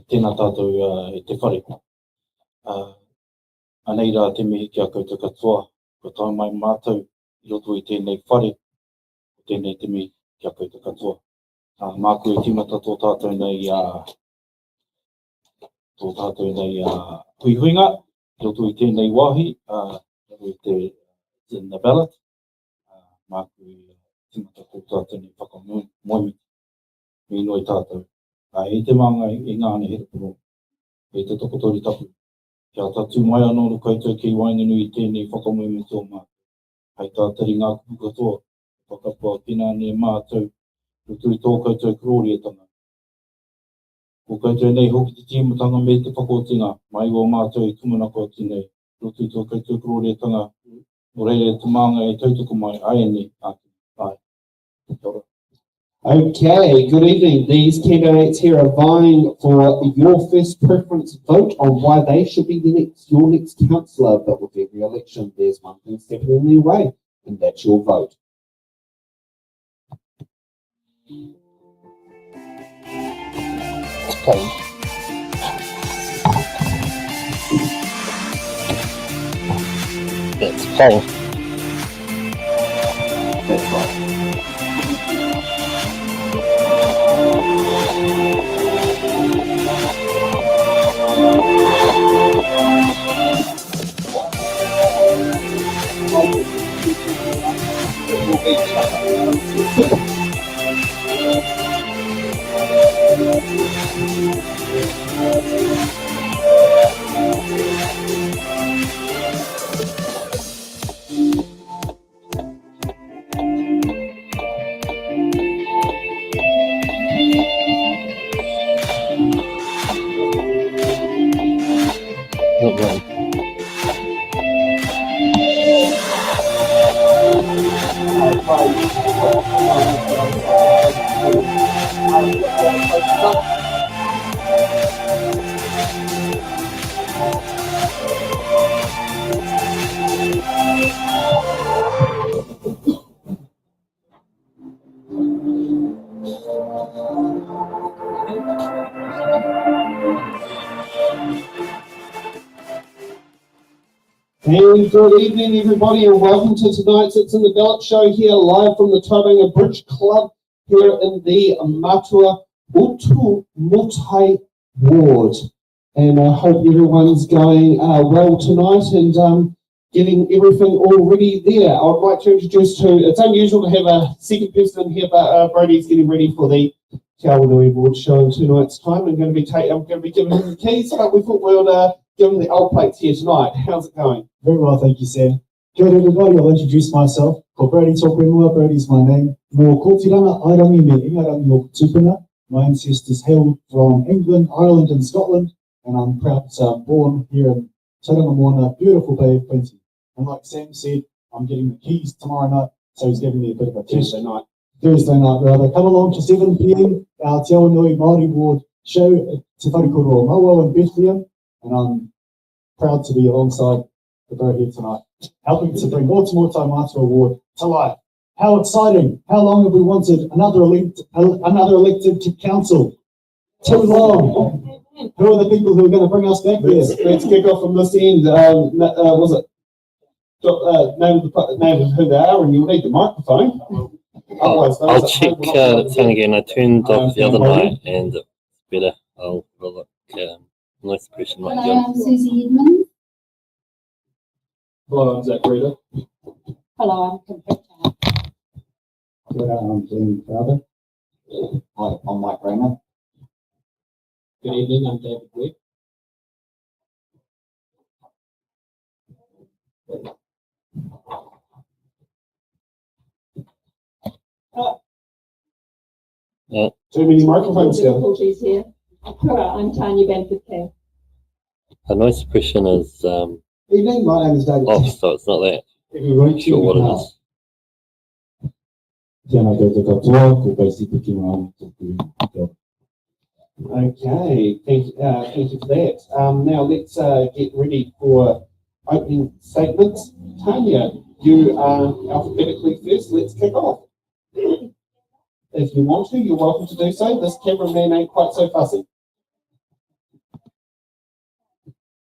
Tēnā tātou e te whare. Anei rā te mihi kia koutou katoa, ko tau mai mātou I roto I tēnei whare, ko tēnei te mihi kia koutou katoa. Māku e timata tō tātou nei huihuinga, I roto I tēnei wāhi, in the Ballot. Māku e timata tō tātou nei whakamoemiti. Me noi tātou. E te manga I ngāne he rupuno, e te tokotori tapu. Kia tatu mai anō no koutou ki wainunu I tēnei whakamoemiti o mātou. Hei tātari ngā kupu katoa, whakapua pina ne mātou, rutu I tō koutou kororiatanga. Ko koutou nei hoki te tīmatanga me te whakotinga, mai o mātou I tumanako ati nei, rutu I tō koutou kororiatanga, o reire te manga e tautoko mai, ai nei, ati, ai. Okay, good evening. These candidates here are vying for your first preference vote on why they should be your next councillor. But with every election, there's one thing stepping in their way, and that's your vote. Okay. That's fine. That's right. And good evening, everybody, and welcome to tonight's It's in the Ballot show here live from the Tauranga Bridge Club here in the Matua-Otūmoetai ward. And I hope everyone's going well tonight and getting everything all ready there. I would like to introduce it's unusual to have a second person in here, but Brody's getting ready for the Te Awanui Award show in 2 nights' time. I'm going to be giving him the keys, but we thought we would give him the old plates here tonight. How's it going? Very well, thank you, Sam. Kia ora everybody, I'll introduce myself. Ko Brady Tōprenua, Brady's my name. Mō Kotiranga, Airangi me Ingarangi o Tupuna. My ancestors hailed from England, Ireland and Scotland, and I'm proud to I'm born here in Tauranga Moana, beautiful Bay of Plenty. And like Sam said, I'm getting the keys tomorrow night, so he's giving me a bit of a Thursday night rather. Come along to 7 p.m, our Te Awanui Māori Ward show at Te Wharikoro o Maua in Bethlehem, and I'm proud to be alongside the bro here tonight, helping to bring Ōtūmoetai Matua Award to life. How exciting! How long have we wanted another elected to council? Too long. Who are the people who are going to bring us back there? Let's kick off from this end. Was it name of who they are, and you'll need the microphone. I'll check the thing again. I turned off the other night, and it's better. I'll look. Nice question, Hello, I'm Susie Edmonds. Hello, I'm Zach Reader. Hello, I'm Computer. Hello, I'm Glenn Crowder. Hi, I'm Mike Rayner. Good evening, I'm David Webb. Too many microphones here. Difficulties here. I'm Tanya Benford-King. A noise suppression is Evening, my name is David. off, so it's not that Everyone, sure what it is. Okay, thank you for that. Now let's get ready for opening statements. Tanya, you are alphabetically first. Let's kick off. If you want to, you're welcome to do so. This cameraman ain't quite so fussy.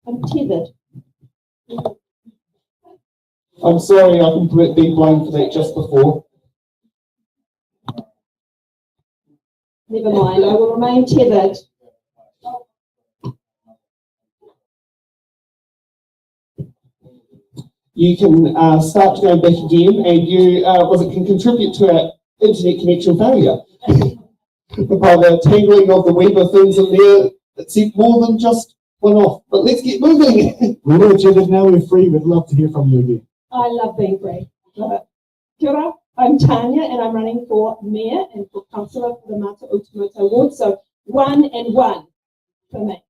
I'm tethered. I'm sorry, I can be blamed for that just before. Never mind, I will remain tethered. You can start to go back again, and you can contribute to our internet connection failure. By the tangling of the web of things in there, it's more than just one off. But let's get moving. We're tethered now, we're free. We'd love to hear from you again. I love being free. Love it. Kia ora, I'm Tanya and I'm running for Mayor and for Councillor for the Matua-Otūmoetai ward. So 1 and 1 for me.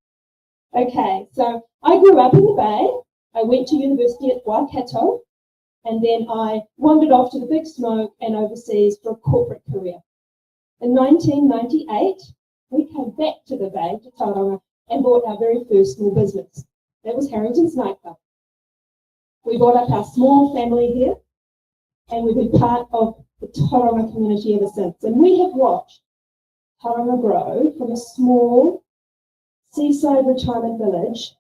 Okay, so I grew up in the Bay. I went to university at Waikato and then I wandered off to the Big Smoke and overseas for a corporate career. In 1998, we came back to the Bay, to Tauranga, and bought our very first small business. That was Harrington's Nightclub. We brought up our small family here, and we've been part of the Tauranga community ever since. And we have watched Tauranga grow from a small seaside retirement village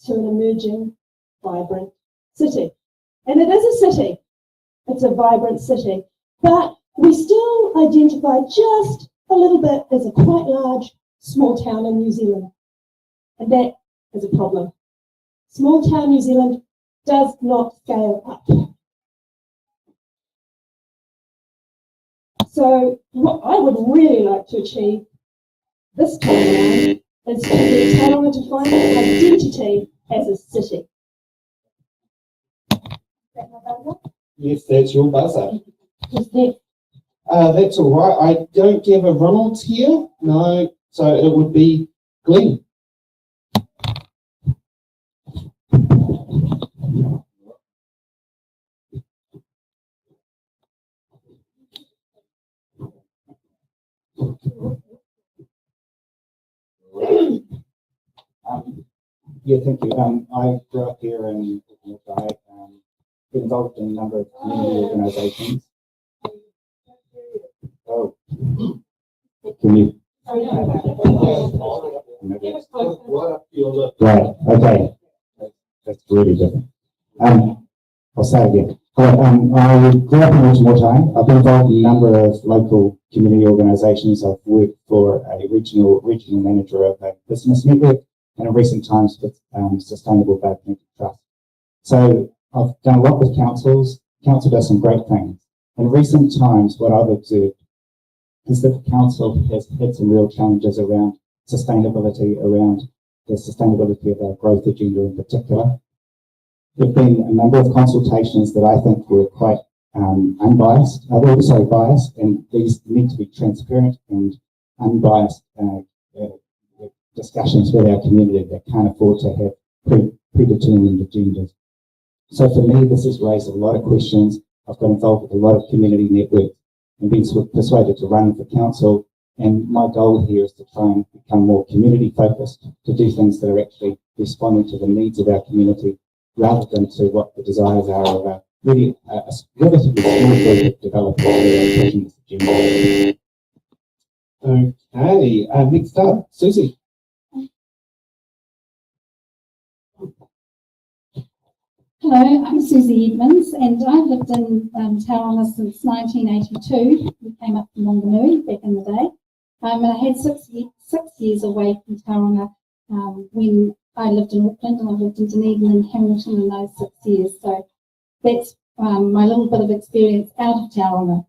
to an emerging, vibrant city. And it is a city. It's a vibrant city. But we still identify just a little bit as a quite large small town in New Zealand. And that is a problem. Small town New Zealand does not scale up. So what I would really like to achieve this time around is to get Tauranga to find its identity as a city. Is that my buzzer? Yes, that's your buzzer. Is that That's all right. I don't give a Ronald's here. No, so it would be Glenn. Yeah, thank you. I grew up here in Matua-Otūmoetai, been involved in a number of community organisations. Oh, can you? Right, okay. That's really different. I'll say again. I grew up in Matua-Otūmoetai. I've been involved in a number of local community organisations. I've worked for a regional manager of a business network, and in recent times with Sustainable Bay Connected Trust. So I've done a lot with councils. Council does some great things. In recent times, what I've observed is that the council has had some real challenges around sustainability, around the sustainability of our growth agenda in particular. There have been a number of consultations that I think were quite unbiased, also biased, and these need to be transparent and unbiased discussions with our community that can't afford to have predetermined agendas. So for me, this has raised a lot of questions. I've got involved with a lot of community networks and been persuaded to run for council. And my goal here is to try and become more community focused, to do things that are actually responding to the needs of our community rather than to what the desires are of a really a relatively small group of developers who are pushing this agenda. Okay, next up, Susie. Hello, I'm Susie Edmonds and I've lived in Tauranga since 1982. We came up from Wanganui back in the day. And I had 6 years away from Tauranga when I lived in Auckland, and I lived in Dunedin and Hamilton in those 6 years. So that's my little bit of experience out of Tauranga.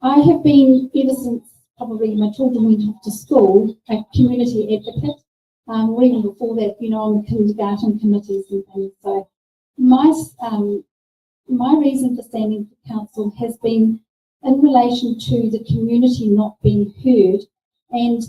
I have been, ever since probably my children went off to school, a community advocate. Even before that, on the kindergarten committees and things. So my reason for standing for council has been in relation to the community not being heard and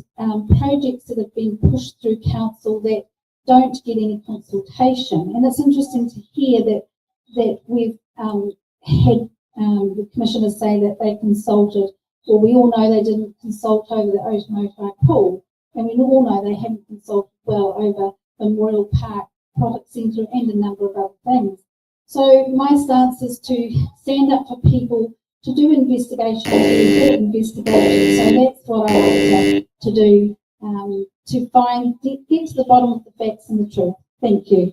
projects that have been pushed through council that don't get any consultation. And it's interesting to hear that we've had the commissioners say that they consulted. Well, we all know they didn't consult over the Matua-Otūmoetai pool, and we all know they haven't consulted well over Memorial Park Product Centre and a number of other things. So my stance is to stand up for people, to do investigations, to report investigations. So that's what I like to do, to find, get to the bottom of the facts and the truth. Thank you.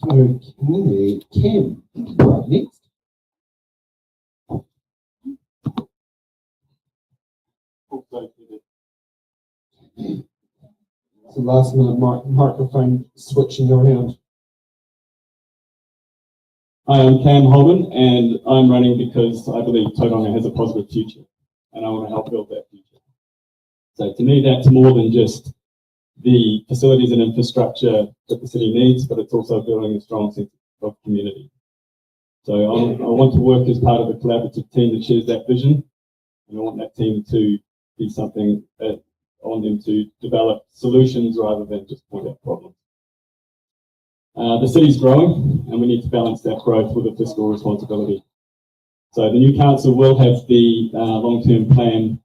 Okay, Kim, right next. So last minute microphone switching around. Hi, I'm Cam Holman, and I'm running because I believe Tauranga has a positive future, and I want to help build that future. So to me, that's more than just the facilities and infrastructure that the city needs, but it's also building a strong sense of community. So I want to work as part of a collaborative team that shares that vision, and I want that team to be something that I want them to develop solutions rather than just point out problems. The city's growing, and we need to balance that growth with a fiscal responsibility. So the new council will have the long-term plan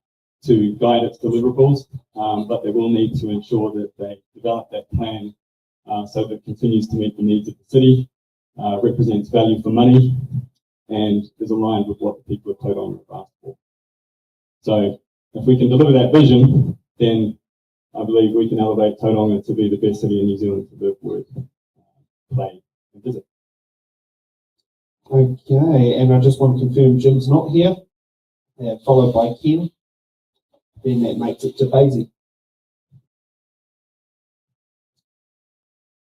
to guide its deliverables, but they will need to ensure that they develop that plan so that it continues to meet the needs of the city, represents value for money, and is aligned with what the people of Tauranga have asked for. So if we can deliver that vision, then I believe we can elevate Tauranga to be the best city in New Zealand to live, work, play, and visit. Okay, and I just want to confirm Jim's not here, followed by Ken. Then that makes it to Basie.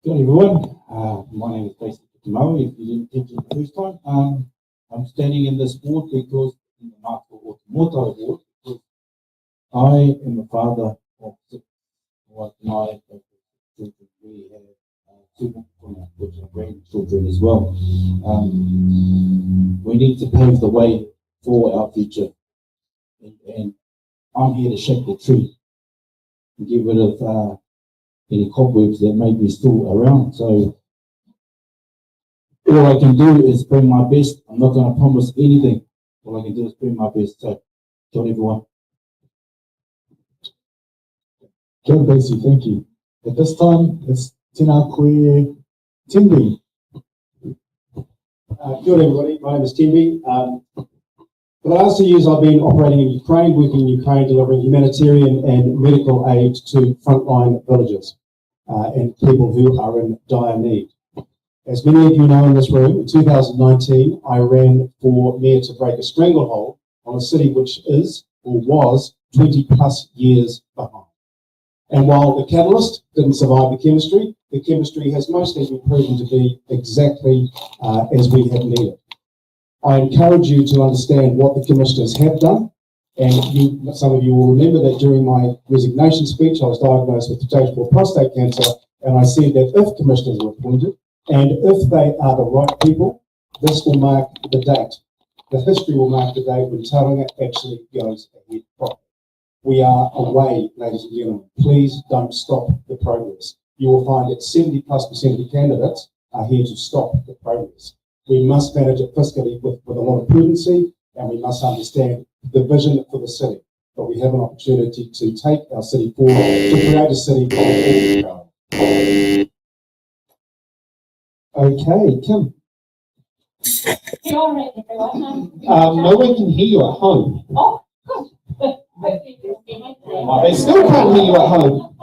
Good everyone. My name is Matua-Otūmoetai, if you didn't catch it the first time. I'm standing in this ward because in the Matua-Otūmoetai ward, because I am a father of six. Like my children, we have two which are grandchildren as well. We need to pave the way for our future, and I'm here to shake the tree and get rid of any cobwebs that may be still around. So all I can do is bring my best. I'm not going to promise anything. All I can do is bring my best. So, kia ora everyone. Kia ora, Basie, thank you. At this time, it's tēnā koe Timby. Kia ora, everybody. My name is Timby. For the last 2 years, I've been operating in Ukraine, working in Ukraine, delivering humanitarian and medical aid to frontline villages and people who are in dire need. As many of you know in this room, in 2019, I ran for mayor to break a stranglehold on a city which is, or was, 20 plus years behind. And while the catalyst didn't survive the chemistry has mostly been proven to be exactly as we have needed. I encourage you to understand what the commissioners have done, and some of you will remember that during my resignation speech I was diagnosed with stage 4 prostate cancer, and I said that if commissioners were appointed, and if they are the right people, this will mark the date. The history will mark the date when Tauranga actually goes ahead properly. We are away, ladies and gentlemen. Please don't stop the progress. You will find that 70+% of the candidates are here to stop the progress. We must manage it fiscally with a lot of prudency, and we must understand the vision for the city. But we have an opportunity to take our city forward, to create a city with all power. Okay, Kim. Kia ora, everyone. No one can hear you at home. Oh, good. Hopefully you'll see me. They still can't hear you at home.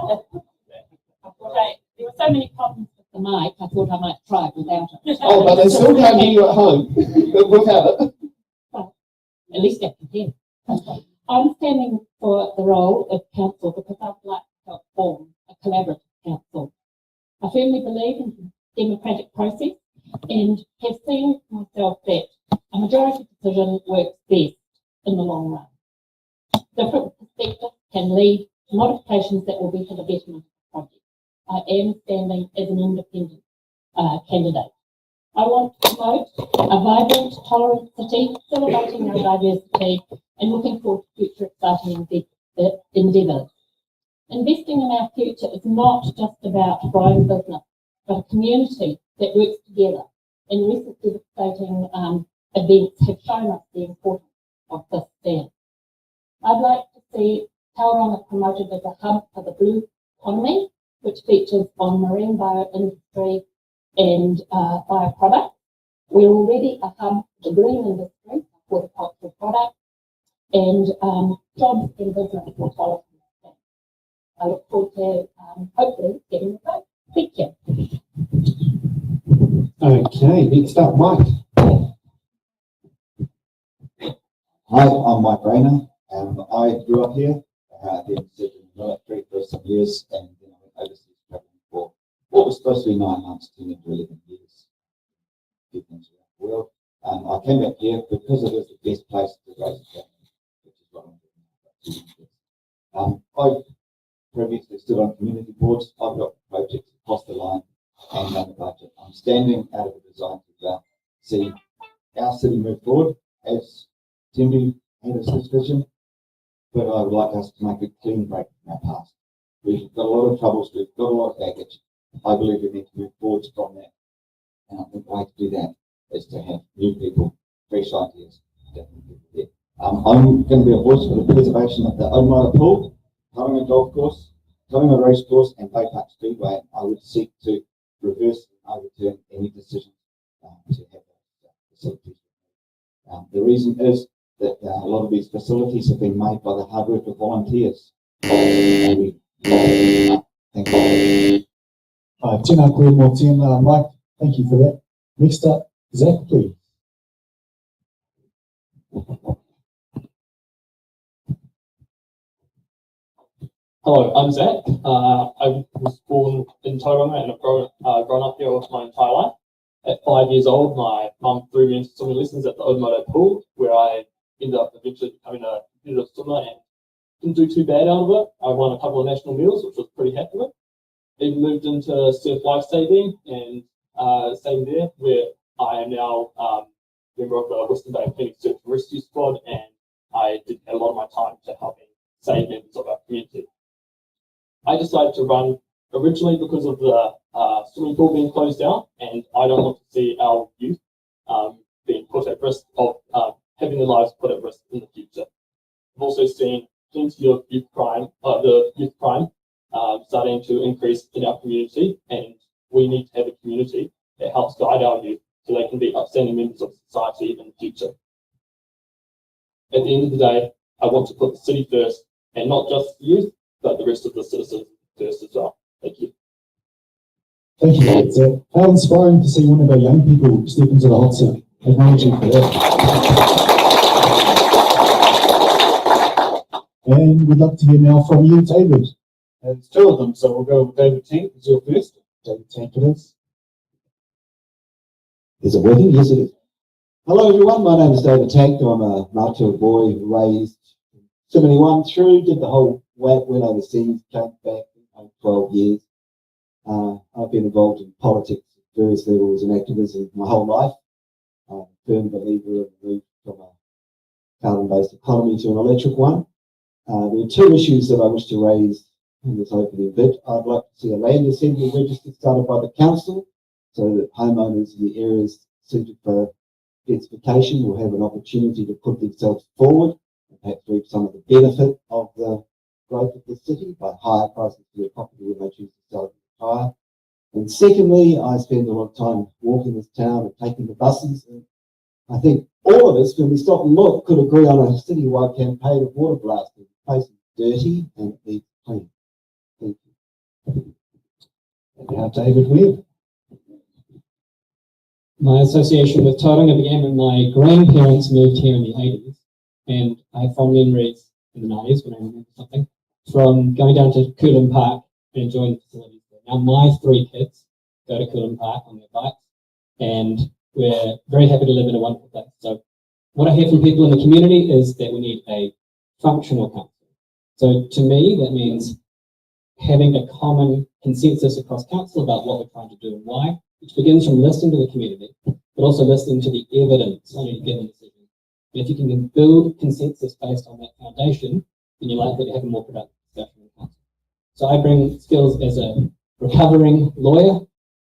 Right. There were so many problems with the mic, I thought I might try it without it. Oh, but they still can't hear you at home without it. Well, at least I can hear. I'm standing for the role of council because I'd like to help form a collaborative council. I firmly believe in the democratic process and have seen myself that a majority decision works best in the long run. Different perspectives can lead to modifications that will be for the betterment of the project. I am standing as an independent candidate. I want to promote a vibrant, tolerant city, celebrating our diversity and looking forward to future exciting endeavours. Investing in our future is not just about growing business, but a community that works together. And recent devastating events have shown us the importance of this stand. I'd like to see Tauranga promoted as a hub for the blue economy, which features on marine bioindustry and bioproducts. We're already a hub for the green industry, horticultural products, and jobs and business for quality. I look forward to hopefully getting the vote. Thank you. Okay, next up, Mike. Hi, I'm Mike Rayner. I grew up here, then served in the military for some years, and then I went overseas traveling for what was supposed to be 9 months, 10 to 11 years. Few things around the world. I came back here because it is the best place to raise a family, which is what I'm doing. I've previously stood on community boards. I've got projects across the line and under budget. I'm standing out of the design to see our city move forward as Timby had his vision, but I would like us to make a clean break from our past. We've got a lot of troubles, we've got a lot of baggage. I believe we need to move forward from that. And I think the way to do that is to have new people, fresh ideas, different people there. I'm going to be a voice for the preservation of the Otumoetai pool, Tauranga golf course, Tauranga race course, and Bay Park Speedway. I would seek to reverse and overturn any decision to have facilities. The reason is that a lot of these facilities have been made by the hard work of volunteers. Thank you. Tēnā koe mō tēnā, Mike. Thank you for that. Next up, Zach, please. Hello, I'm Zach. I was born in Tauranga and I've grown up here all my entire life. At 5 years old, my mum threw me into swimming lessons at the Otumoetai pool, where I ended up eventually becoming a competitive swimmer and didn't do too bad out of it. I won a couple of national medals, which I was pretty happy with. Then moved into surf lifesaving and staying there, where I am now member of the Western Bay Clinic Search and Rescue Squad, and I dedicate a lot of my time to helping save members of our community. I decided to run originally because of the swimming pool being closed down, and I don't want to see our youth being put at risk of having their lives put at risk in the future. I've also seen plenty of youth crime, starting to increase in our community, and we need to have a community that helps guide our youth so they can be upstanding members of society in the future. At the end of the day, I want to put the city first, and not just the youth, but the rest of the citizens first as well. Thank you. Thank you, Zach. How inspiring to see one of our young people step into the hot seat. Acknowledge you for that. And we'd love to hear now from you, David. There's two of them, so we'll go with David Tank as your first. David Tank it is. Is it working? Yes, it is. Hello, everyone. My name is David Tank. I'm a Matua boy raised 71 through, did the whole went overseas, came back 12 years. I've been involved in politics at various levels and activism my whole life. I'm a firm believer in the move from a carbon-based economy to an electric one. There are two issues that I wish to raise in this opening bit. I'd like to see a land assembly register started by the council so that homeowners in the areas suited for densification will have an opportunity to put themselves forward and perhaps reap some of the benefit of the growth of the city by higher prices for their property when they choose to sell it higher. And secondly, I spend a lot of time walking this town and taking the buses, and I think all of us, when we stop and look, could agree on a citywide campaign of water blasting. The place is dirty and it needs clean. Thank you. And now David Webb. My association with Tauranga began when my grandparents moved here in the 80s, and I have fond memories in the 90s when I remember something, from going down to Coolum Park and enjoying the facilities there. Now my 3 kids go to Coolum Park on their bikes, and we're very happy to live in a wonderful place. So what I hear from people in the community is that we need a functional council. So to me, that means having a common consensus across council about what we're trying to do and why, which begins from listening to the community, but also listening to the evidence on any given decision. And if you can build consensus based on that foundation, then you're likely to have a more productive discussion in council. So I bring skills as a recovering lawyer,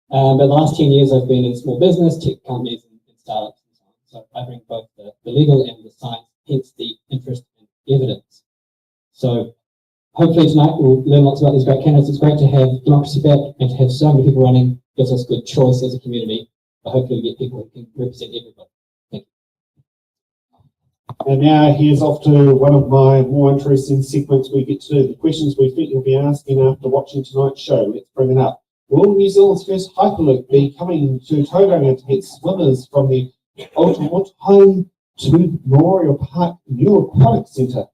but the last 10 years I've been in small business, tech companies, and startups and so on. So I bring both the legal and the science, hence the interest in evidence. So hopefully tonight we'll learn lots about these great candidates. It's great to have democracy back and to have so many people running gives us good choice as a community But hopefully we get people who can represent everybody. And now here's off to one of my more interesting segments. We get to do the questions we think you'll be asking after watching tonight's show. Let's bring it up. Will New Zealand's first Hyperloop be coming to Tauranga to get swimmers from the Matua-Otūmoetai to Memorial Park New Aquatic Centre?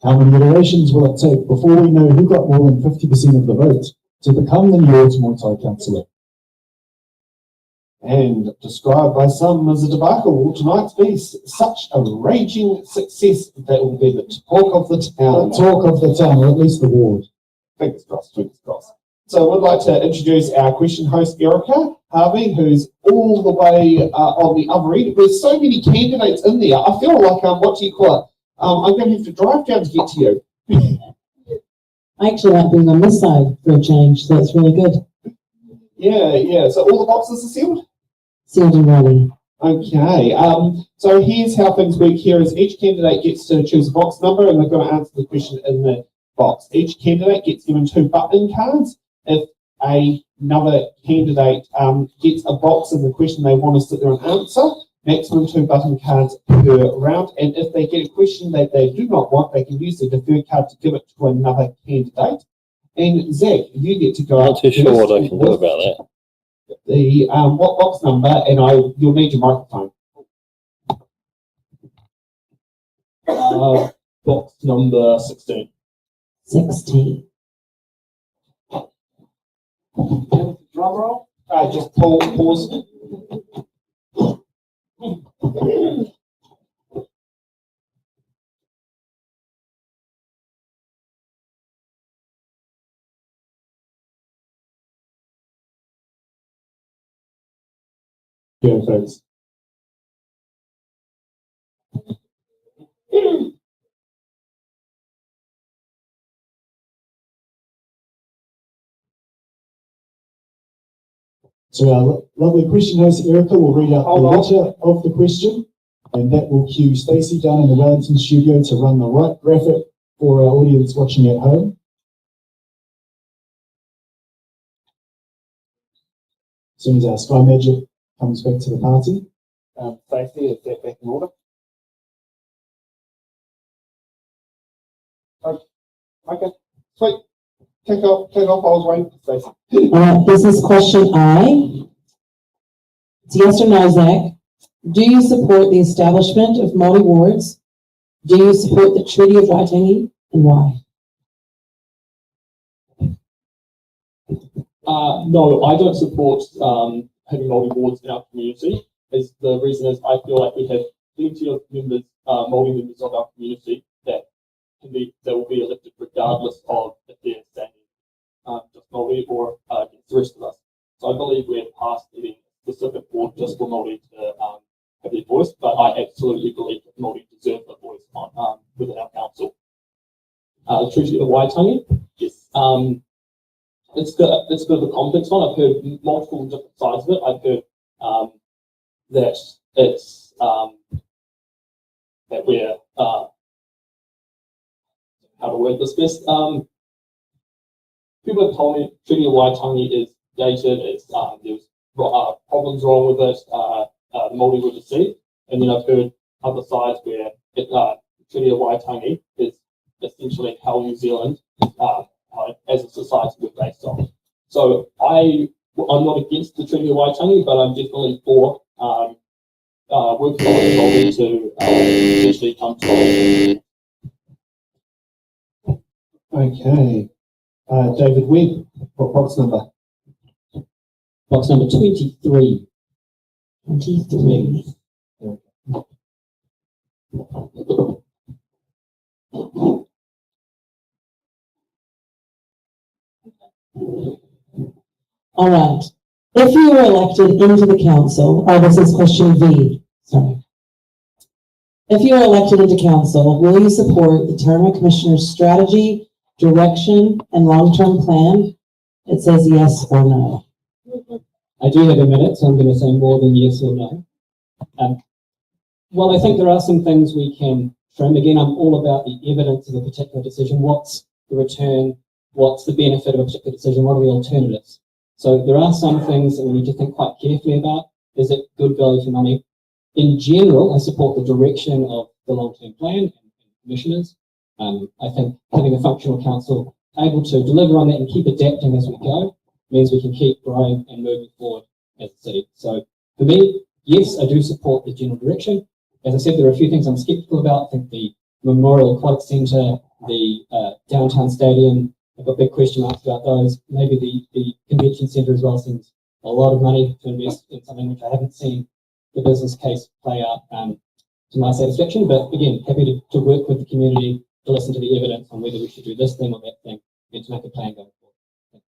How many iterations will it take before we know who got more than 50% of the vote to become the new Matua-Otūmoetai councillor? And described by some as a debacle, will tonight's be such a raging success that will be the talk of the town? The talk of the town, or at least the ward. Fingers crossed, fingers crossed. So I'd like to introduce our question host, Erica Harvey, who's all the way on the other end. There's so many candidates in there. I feel like, what do you call it? I'm going to have to drive down to get to you. I actually like being on this side for a change, so it's really good. Yeah. So all the boxes are sealed? Sealed and ready. Okay. So here's how things work here is each candidate gets to choose a box number and they're going to answer the question in the box. Each candidate gets given 2 button cards. If another candidate gets a box in the question they want to sit there and answer, maximum 2 button cards per round. And if they get a question that they do not want, they can use the deferred card to give it to another candidate. And Zach, you get to go. I'm not too sure what I can do about that. The what box number, and you'll need your microphone. Box number 16. 16. Drum roll. Just pause. Yeah, thanks. So our lovely question host, Erica, will read out the letter of the question, and that will cue Stacey down in the Wellington studio to run the right graphic for our audience watching at home. As soon as our Sky Magic comes back to the party. Stacey, is that back in order? Okay, sweet. Take off. I was waiting for Stacey. This is question I. It's yes or no, Zach. Do you support the establishment of Māori wards? Do you support the Treaty of Waitangi, and why? No, I don't support having Māori wards in our community. The reason is I feel like we have plenty of members, Māori members of our community that will be elected regardless of if they're standing just Māori or against the rest of us. So I believe we're past having a specific board just for Māori to have their voice, but I absolutely believe that Māori deserve a voice within our council. The Treaty of Waitangi, yes. It's a bit of a complex one. I've heard multiple different sides of it. I've heard that it's that we're how to word this best. People have told me Treaty of Waitangi is dated. It's there's problems wrong with it. The Māori were deceived, and then I've heard other sides where Treaty of Waitangi is essentially how New Zealand as a society we're based on. So I'm not against the Treaty of Waitangi, but I'm definitely for working on it to eventually come to. Okay. David Webb, what box number? Box number 23. 23. All right. If you were elected into the council, this is question V, sorry. If you are elected into council, will you support the Tauranga Commissioner's strategy, direction, and long-term plan? It says yes or no. I do have a minute, so I'm going to say more than yes or no. Well, I think there are some things we can trim. Again, I'm all about the evidence of a particular decision. What's the return? What's the benefit of a particular decision? What are the alternatives? So there are some things that we need to think quite carefully about. Is it good value for money? In general, I support the direction of the long-term plan and commissioners. I think having a functional council able to deliver on that and keep adapting as we go means we can keep growing and moving forward as a city. So for me, yes, I do support the general direction. As I said, there are a few things I'm skeptical about. I think the Memorial Aquatic Centre, the downtown stadium, I've got big question marks about those. Maybe the convention centre as well seems a lot of money to invest in something which I haven't seen the business case play out to my satisfaction. But again, happy to work with the community to listen to the evidence on whether we should do this thing or that thing and to make a plan going forward.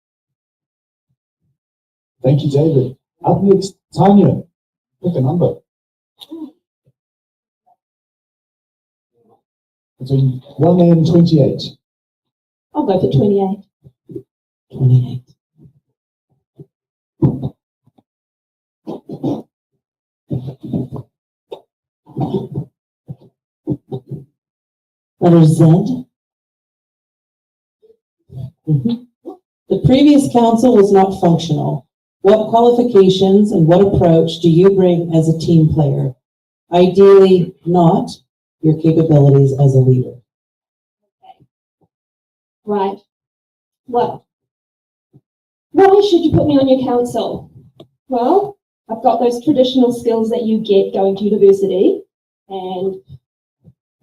Thank you, David. Up next, Tanya. Pick a number. Between 1 and 28. I'll go for 28. 28. Letter Z. The previous council was not functional. What qualifications and what approach do you bring as a team player? Ideally, not your capabilities as a leader. Okay. Right. Well, why should you put me on your council? Well, I've got those traditional skills that you get going to university and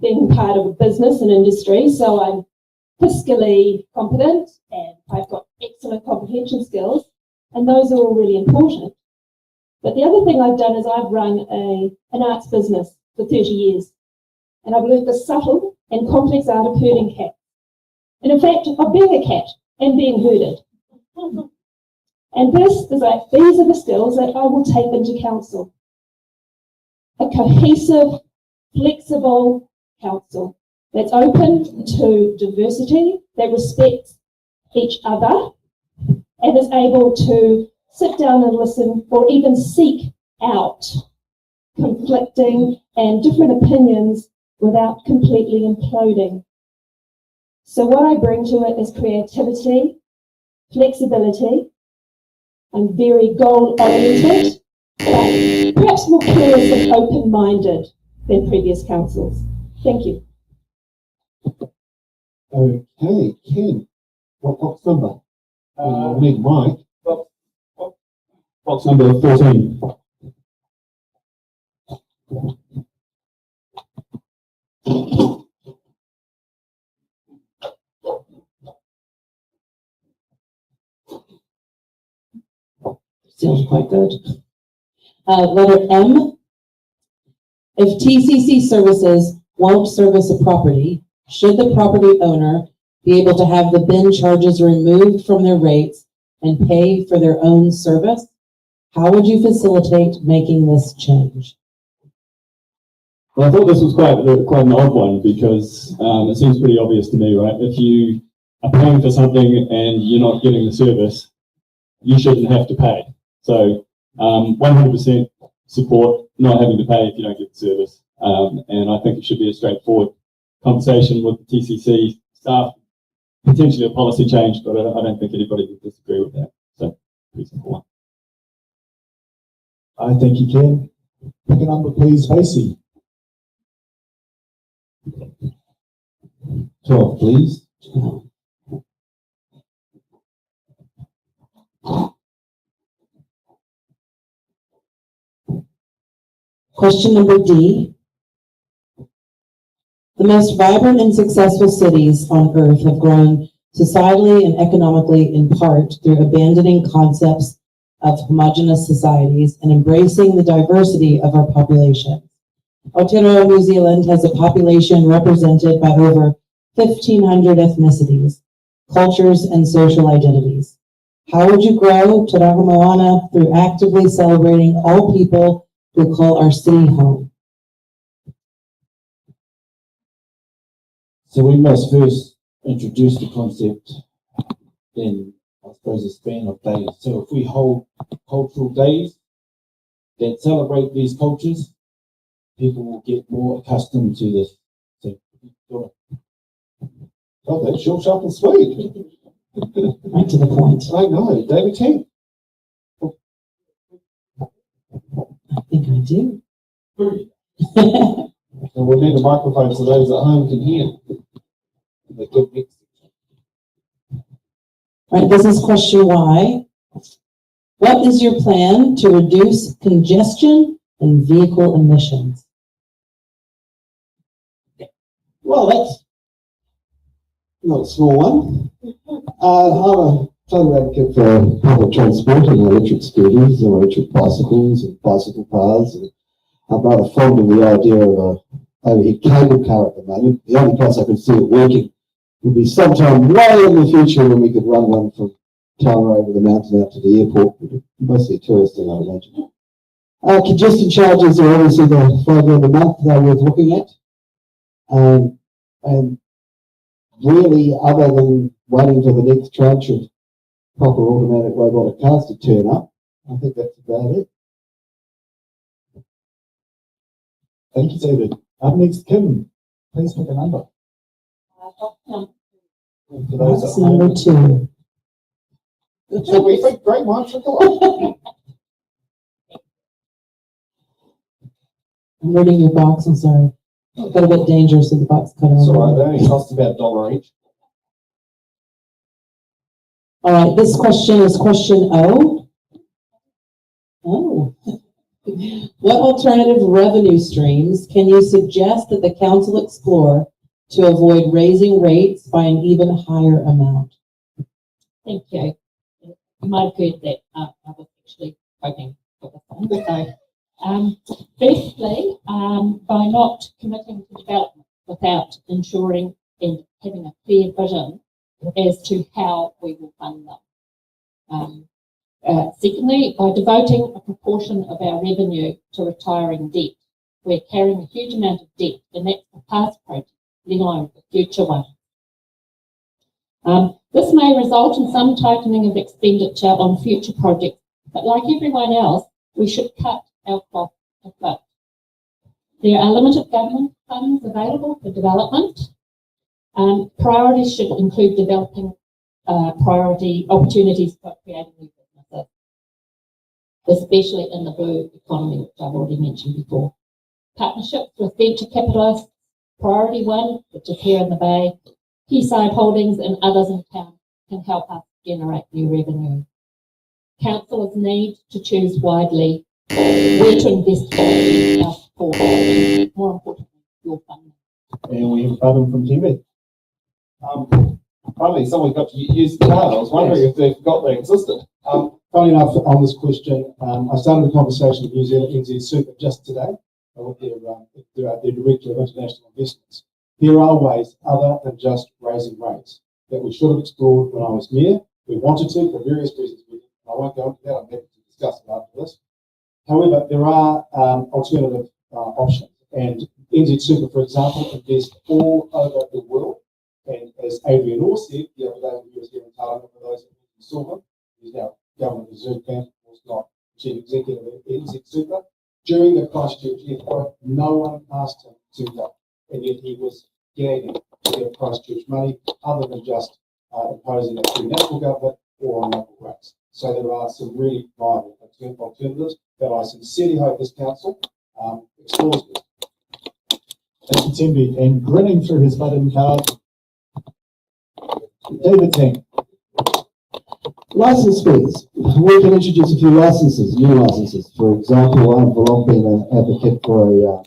being part of a business and industry. So I'm fiscally competent and I've got excellent comprehension skills, and those are all really important. But the other thing I've done is I've run an arts business for 30 years, and I've learned the subtle and complex art of herding cats. And in fact, of being a cat and being herded. And these are the skills that I will take into council. A cohesive, flexible council that's open to diversity, that respects each other, and is able to sit down and listen or even seek out conflicting and different opinions without completely imploding. So what I bring to it is creativity, flexibility. I'm very goal-oriented, but perhaps more curious and open-minded than previous councils. Thank you. Okay, Ken. What box number? I need Mike. Box number 14. Sounds quite good. Letter M. If TCC services won't service a property, should the property owner be able to have the bin charges removed from their rates and pay for their own service? How would you facilitate making this change? Well, I thought this was quite an odd one because it seems pretty obvious to me, right? If you are paying for something and you're not getting the service, you shouldn't have to pay. So 100% support not having to pay if you don't get the service. And I think it should be a straightforward conversation with the TCC staff, potentially a policy change, but I don't think anybody would disagree with that. So pretty simple one. I think you can. Pick a number, please, Macy. 12, please. Question number D. The most vibrant and successful cities on earth have grown societally and economically in part through abandoning concepts of homogeneous societies and embracing the diversity of our population. Aotearoa, New Zealand has a population represented by over 1,500 ethnicities, cultures, and social identities. How would you grow Tauranga Moana through actively celebrating all people who call our city home? So we must first introduce the concept in, I suppose, a span of days. So if we hold cultural days that celebrate these cultures, people will get more accustomed to this. So, Oh, that's short, sharp, and sweet. Right to the point. I know. David King. I think I do. And we'll need a microphone so those at home can hear. The good mix. Right, this is question Y. What is your plan to reduce congestion and vehicle emissions? Well, that's not a small one. I'm a total advocate for public transport and electric scooters and electric bicycles and bicycle paths. And I'm rather fond of the idea of a overhead cable car at the moment. The only place I could see it working would be sometime way in the future when we could run one from Tauranga over the mountain out to the airport. Mostly a tourist thing, I imagine. Congestion charges are obviously the £5 a month they're worth looking at. And really, other than waiting for the next tranche of proper automatic robotic cars to turn up, I think that's about it. Thank you, David. Up next, Kim. Please pick a number. For those That's at home. number 2. So we think great minds think alike. I'm reading your box, I'm sorry. It got a bit dangerous with the box cutter. It's all right, they only cost about $1 each. All right, this question is question O. Oh. What alternative revenue streams can you suggest that the council explore to avoid raising rates by an even higher amount? Thank you. You might have heard that I was actually hoping for this one. So, firstly, by not committing to development without ensuring and having a clear vision as to how we will fund them. Secondly, by devoting a proportion of our revenue to retiring debt. We're carrying a huge amount of debt, and that's the past project, let alone the future one. This may result in some tightening of expenditure on future projects, but like everyone else, we should cut our costs to float. There are limited government funds available for development. Priorities should include developing priority opportunities for creating new businesses, especially in the blue economy, which I've already mentioned before. Partnerships with venture capitalists, priority 1, which is here in the Bay, Quayside Holdings and others in town can help us generate new revenue. Councillors need to choose widely where to invest our support, more importantly, your funding. And we have a problem from TV. Finally, someone got to use the card. I was wondering if they forgot they existed. Funny enough, on this question, I started a conversation with New Zealand NZ Super just today with their Director of International Investments. There are ways other than just raising rates that we should have explored when I was mayor. We wanted to for various reasons. I won't go into that. I'm happy to discuss it after this. However, there are alternative options. And NZ Super, for example, invests all over the world. And as Adrian Orr said the other day when he was here in Tauranga, for those who saw him, he's now Governor of the Reserve Bank, was not Chief Executive of NZ Super. During the Christchurch earthquake, no one asked him to go. And yet he was gagging to get Christchurch money other than just imposing it through national government or on local rates. So there are some really viable alternatives that I sincerely hope this council explores with. Thank you, Timby. And grinning through his button card, David Tang. License fees. We can introduce a few licenses, new licenses. For example, I've long been an advocate for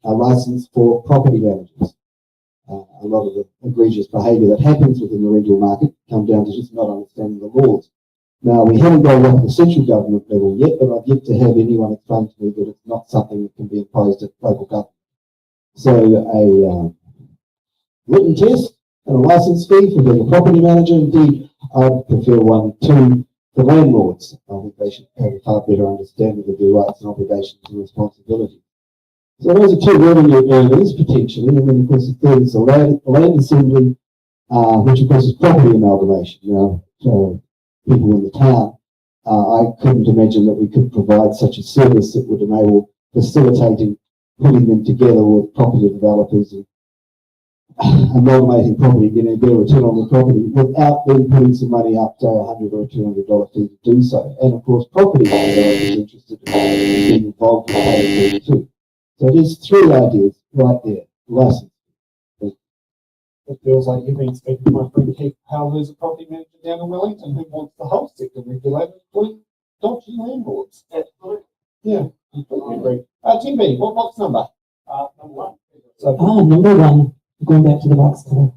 a license for property managers. A lot of the egregious behaviour that happens within the rental market come down to just not understanding the laws. Now, we haven't gone up at the central government level yet, but I've yet to have anyone explain to me that it's not something that can be imposed at local government. So a written test and a license fee for being a property manager. Indeed, I'd prefer one to the landlords. I think they should have a far better understanding of their rights and obligations and responsibilities. So those are two revenue earners potentially, and then of course the third is the land assembly, which of course is property amalgamation. So people in the town, I couldn't imagine that we could provide such a service that would enable facilitating putting them together with property developers and amalgamating property, getting a better return on the property without them putting some money up to $100 or $200 fee to do so. And of course, property owner is interested in being involved in paying too. So there's three ideas right there. License. It feels like you've been speaking to my friend Keith Powell, who's a property manager down in Wellington, who wants the whole sector regulated, including dodgy landlords. Absolutely. Yeah, completely agree. Team B, what box number? Number 1. So, Number 1. Going back to the box color.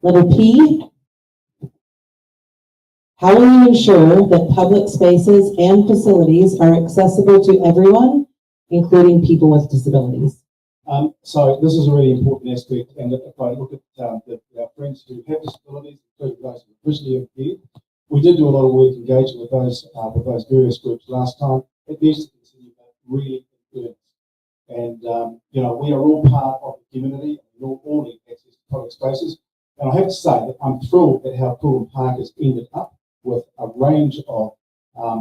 Letter P. How will you ensure that public spaces and facilities are accessible to everyone, including people with disabilities? So this is a really important aspect, and if I look at our friends who have disabilities, including those who are visually impaired, we did do a lot of work engaging with those various groups last time. It needs to continue, but really good. And you know, we are all part of the community, and we all need access to public spaces. And I have to say that I'm thrilled at how Coolum Park has ended up with a range of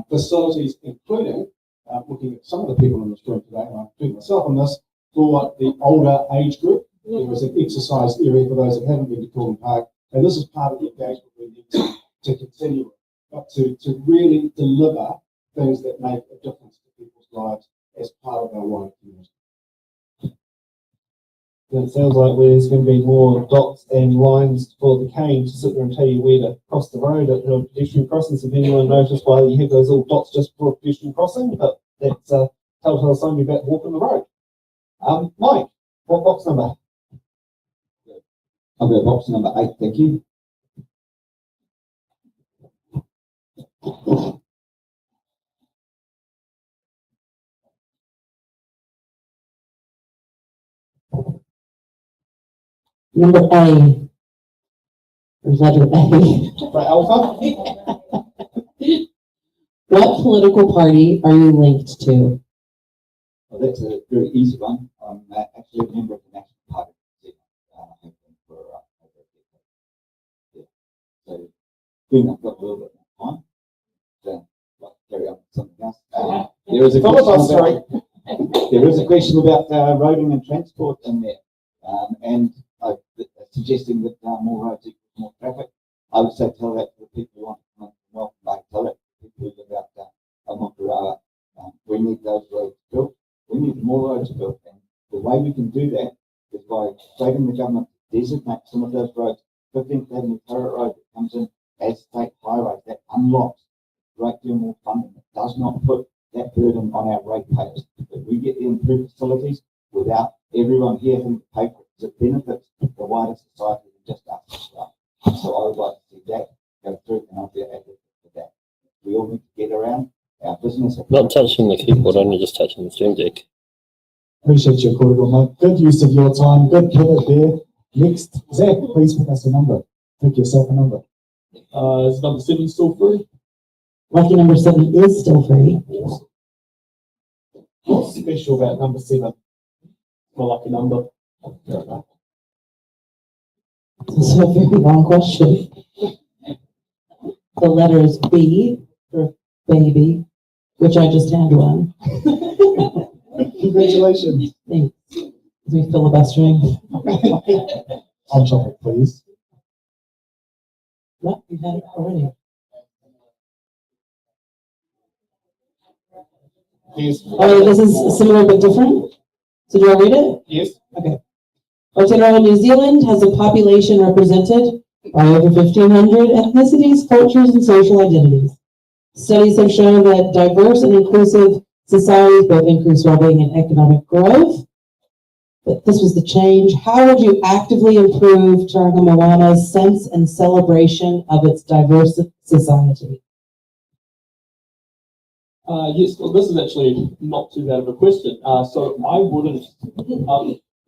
facilities, including looking at some of the people in this room today, and I'm including myself in this, for the older age group. There was an exercise area for those that haven't been to Coolum Park, and this is part of the engagement we need to continue, but to really deliver things that make a difference to people's lives as part of our wider community. it sounds like there's going to be more dots and lines for the cane to sit there and tell you where to cross the road at the pedestrian crossings. If anyone noticed why you have those little dots just for a pedestrian crossing, but that's a telltale sign about walking the road. Mike, what box number? I'll go box number 8, thank you. Number A. There's letter A. For Alpha? What political party are you linked to? Well, that's a very easy one. I'm actually a member of the National Party. I have been for over a decade. Yeah. So, being I've got a little bit more time, so I'll carry on with something else. There is a question about roading and transport in there, and suggesting that more roads equals more traffic. I would say tell that to the people who want to come from Welcome Bay, tell that to the people who live out Matua-Otūmoetai. We need those roads built. We need more roads built, and the way we can do that is by persuading the government to designate some of those roads. 15th Avenue Turret Road that comes in as state highway, that unlocks a great deal more funding. It does not put that burden on our ratepayers. If we get the improved facilities without everyone here having to pay for it, it benefits the wider society than just us as well. So I would like to see that go through, and I'll be an advocate for that. We all need to get around our business. Not touching the keyboard, only just touching the Stream Deck. Appreciate your call, Mike. Good use of your time. Good pivot there. Next, Zach, please pick us a number. Pick yourself a number. Is number 7 still free? Lucky number 7 is still free. What's special about number 7? My lucky number. This is a very long question. The letter is B for baby, which I just had one. Congratulations. Thanks. Is we filibustering? On topic, please. No, we had it already. Yes. Oh, this is similar but different? So do I read it? Yes. Okay. Aotearoa, New Zealand has a population represented by over 1,500 ethnicities, cultures, and social identities. Studies have shown that diverse and inclusive societies both increase well-being and economic growth. But this was the change. How would you actively improve Tauranga Moana's sense and celebration of its diverse society? Yes, well, this is actually not too bad of a question. So I wouldn't,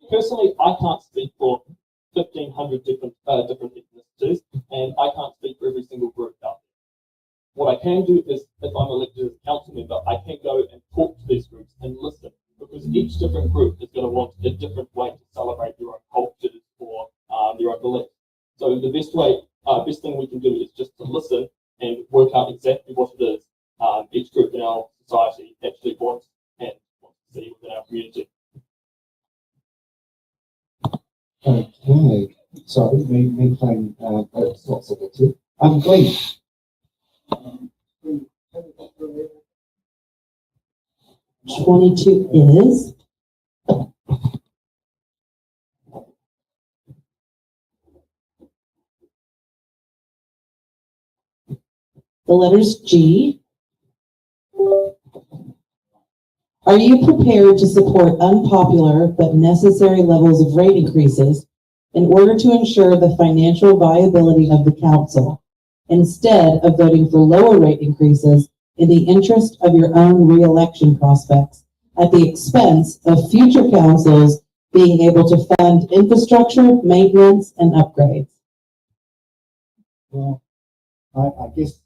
personally, I can't speak for 1,500 different ethnicities, and I can't speak for every single group out there. What I can do is, if I'm elected as a council member, I can go and talk to these groups and listen, because each different group is going to want a different way to celebrate their own cultures or their own beliefs. So the best thing we can do is just to listen and work out exactly what it is each group in our society actually wants and wants to see within our community. Okay, so me playing slots of it too. Glenn. 22 is. The letters G. Are you prepared to support unpopular but necessary levels of rate increases in order to ensure the financial viability of the council, instead of voting for lower rate increases in the interest of your own re-election prospects at the expense of future councils being able to fund infrastructure, maintenance, and upgrades? Well, I guess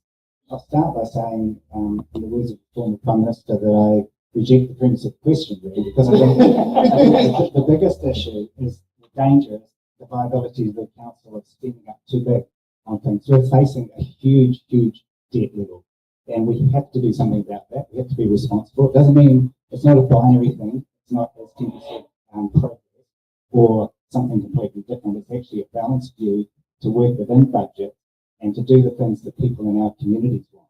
I'll start by saying, in the words of the former Prime Minister, that I reject the premise of the question, really, because I think the biggest issue is the danger, the viability of the council of spending up too big on things. We're facing a huge, huge debt level, and we have to do something about that. We have to be responsible. It doesn't mean it's not a binary thing. It's not as 10% progress or something completely different. It's actually a balanced view to work within budget and to do the things that people in our communities want.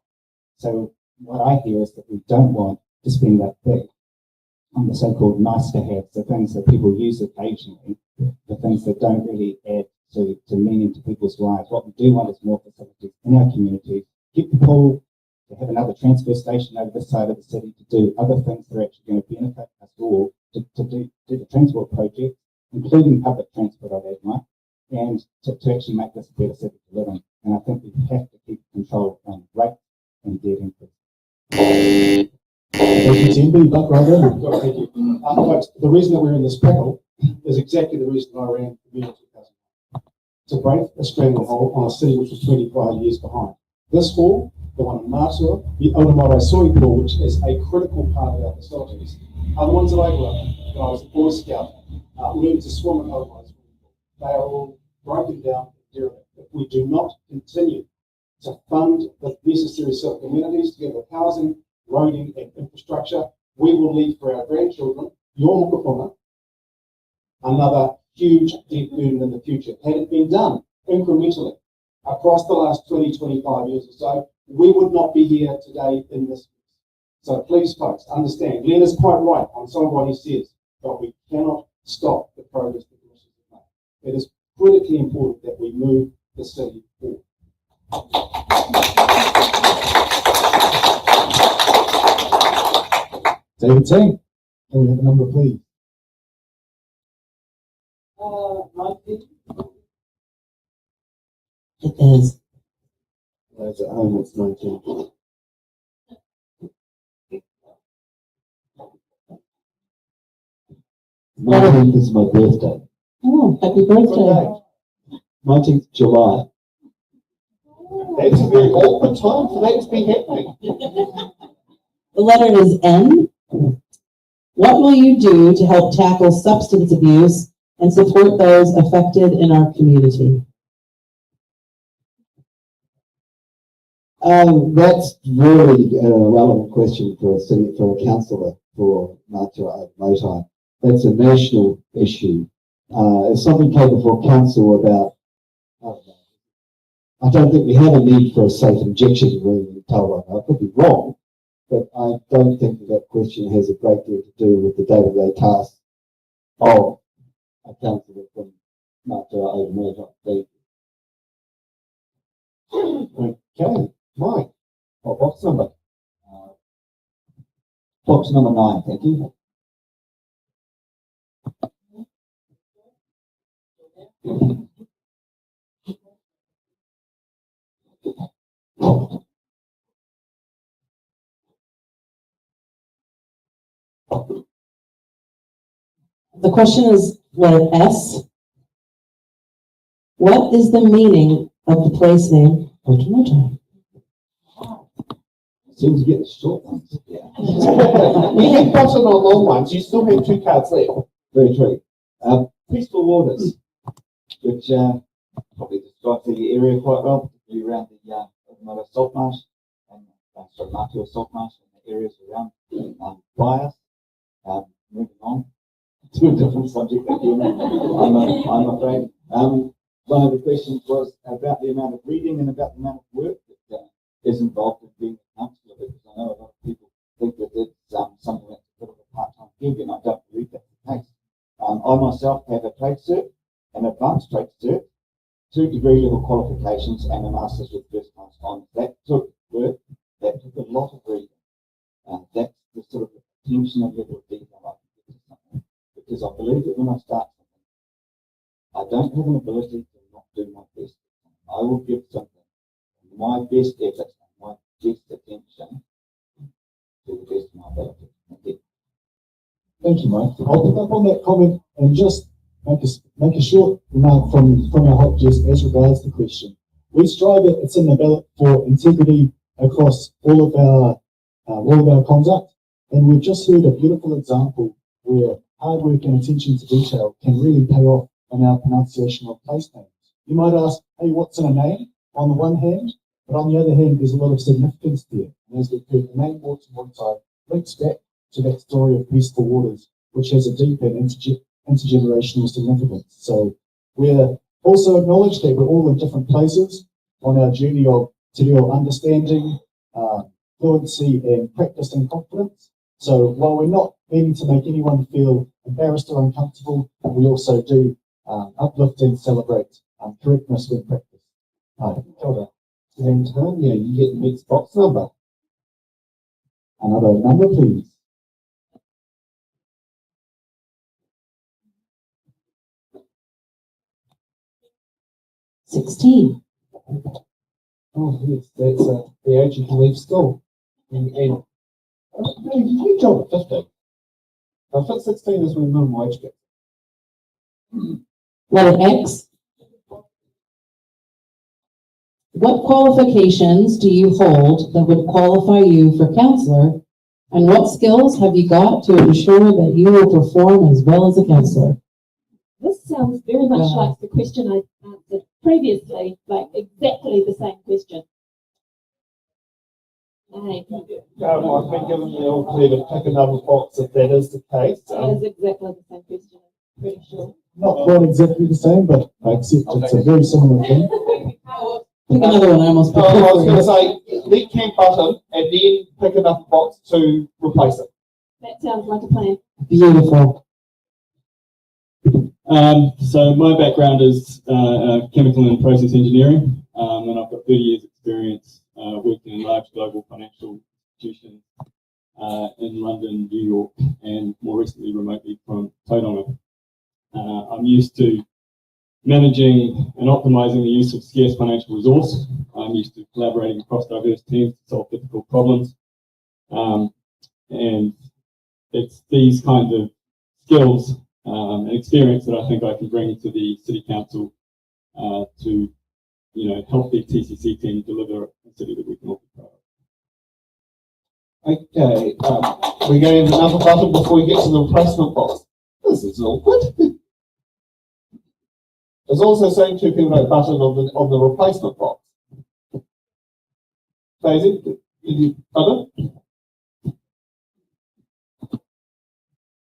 So what I hear is that we don't want to spend that big on the so-called nice to have, the things that people use occasionally, the things that don't really add to meaning to people's lives. What we do want is more facilities in our community, get the pool, to have another transfer station over this side of the city, to do other things that are actually going to benefit us all, to do the transport project, including public transport, I'd add, Mike, and to actually make this a better city to live in. And I think we have to keep control on rate and debt increase. Thank you, Tim. Be back right over. Thank you. Folks, the reason that we're in this panel is exactly the reason I ran for mayor in 2001. To break a stranglehold on a city which was 25 years behind. This hall, the one in Matua, the Matua-Otūmoetai swimming pool, which is a critical part of our facilities, are the ones that I grew up in. When I was a Boy Scout, learned to swim in Matua-Otūmoetai swimming pool. They are all broken down and derelict. If we do not continue to fund the necessary set of amenities together with housing, roading and infrastructure, we will leave for our grandchildren, your mokopuna, another huge debt burden in the future. Had it been done incrementally across the last 20, 25 years or so, we would not be here today in this. So please, folks, understand, Glenn is quite right on some of what he says, but we cannot stop the progress the commission has made. It is critically important that we move the city forward. David Ting, can we have a number, please? 19. It is. Those at home, it's 19. Nineteenth is my birthday. Oh, happy birthday. 19th July. That's a very awkward time for that to be happening. The letter is N. What will you do to help tackle substance abuse and support those affected in our community? That's really a relevant question for a councillor for Matua-Otūmoetai. That's a national issue. If something came before council about, I don't think we have a need for a safe injection room in Tauranga. I could be wrong, but I don't think that question has a great deal to do with the day-to-day tasks of a councillor from Matua-Otūmoetai. Thank you. Okay, Mike. Oh, box number? Box number 9, thank you. The question is letter S. What is the meaning of the place name Matua-Otūmoetai? Seems to get the short ones. Yeah. You had gotten on long ones, you still have 2 cards left. Very true. Peaceful waters, which probably describes the area quite well, particularly around the Matua-Otūmoetai salt marsh and Matua salt marsh and the areas around by us. Moving on to a different subject again, I'm afraid. One of the questions was about the amount of reading and about the amount of work that is involved in being a councillor, because I know a lot of people think that it's something that's a bit of a part-time gig, and I don't believe that's the case. I myself have a trade cert, an advanced trade cert, 2 degree level qualifications, and a master's with first class honours. That took work, that took a lot of reading. That's the sort of attention and level of detail I can get to something, because I believe that when I start something, I don't have an ability to not do my best. I will give something my best effort and my best attention to the best of my ability. Thank you. Thank you, Mike. I'll pick up on that comment and just make a short remark from our hot just as regards the question. We strive that it's in the ballot for integrity across all of our conduct, and we've just heard a beautiful example where hard work and attention to detail can really pay off in our pronunciation of place names. You might ask, hey, what's in a name on the one hand, but on the other hand, there's a lot of significance there. And as we've heard, the name Matua-Otūmoetai links back to that story of peaceful waters, which has a deep and intergenerational significance. So we're also acknowledged that we're all in different places on our journey of te reo understanding, fluency and practice and confidence. So while we're not meaning to make anyone feel embarrassed or uncomfortable, we also do uplift and celebrate correctness with practice. Kia ora. And Tanya, you get the next box number. Another number, please. Oh, yes, that's the age you can leave school. And you job at 15. I think 16 is when minimum wage gets. Letter X. What qualifications do you hold that would qualify you for councillor, and what skills have you got to ensure that you will perform as well as a councillor? This sounds very much like the question I answered previously, like exactly the same question. I've been given the all clear to pick another box if that is the case. That is exactly the same question, I'm pretty sure. Not quite exactly the same, but I accept it's a very similar thing. Pick another one. I almost picked I was going to say, leave camp button and then pick another box to replace it. That sounds like a plan. Beautiful. So my background is chemical and process engineering, and I've got 30 years experience working in large global financial institutions in London, New York, and more recently remotely from Tauranga. I'm used to managing and optimizing the use of scarce financial resource. I'm used to collaborating across diverse teams to solve difficult problems. And it's these kinds of skills and experience that I think I can bring to the City Council to, help the TCC team deliver a city that we can all be proud of. Okay, we're going to have another button before we get to the replacement box. This is awkward. There's also saying 2 people a button on the replacement box. Daisy, did you button?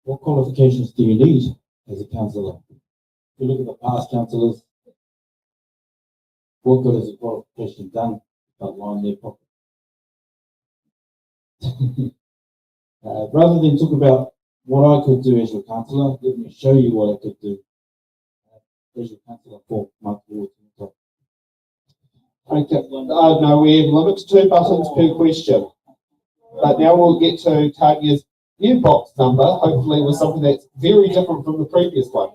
What qualifications do you need as a councillor? If you look at the past councillors, what good has a qualification done but line their pocket? Rather than talk about what I could do as your councillor, let me show you what I could do as your councillor for Matua-Otūmoetai. Okay, no, we have limited to 2 buttons per question. But now we'll get to Tanya's new box number, hopefully with something that's very different from the previous one.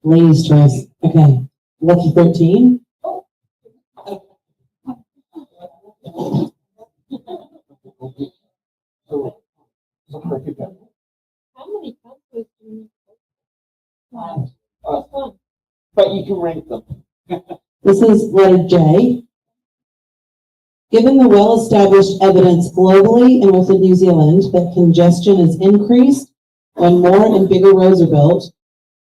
Ladies' choice. Okay. Lucky 13. How many councillors do you need? But you can rank them. This is letter J. Given the well-established evidence globally and within New Zealand that congestion is increased when more and bigger roads are built,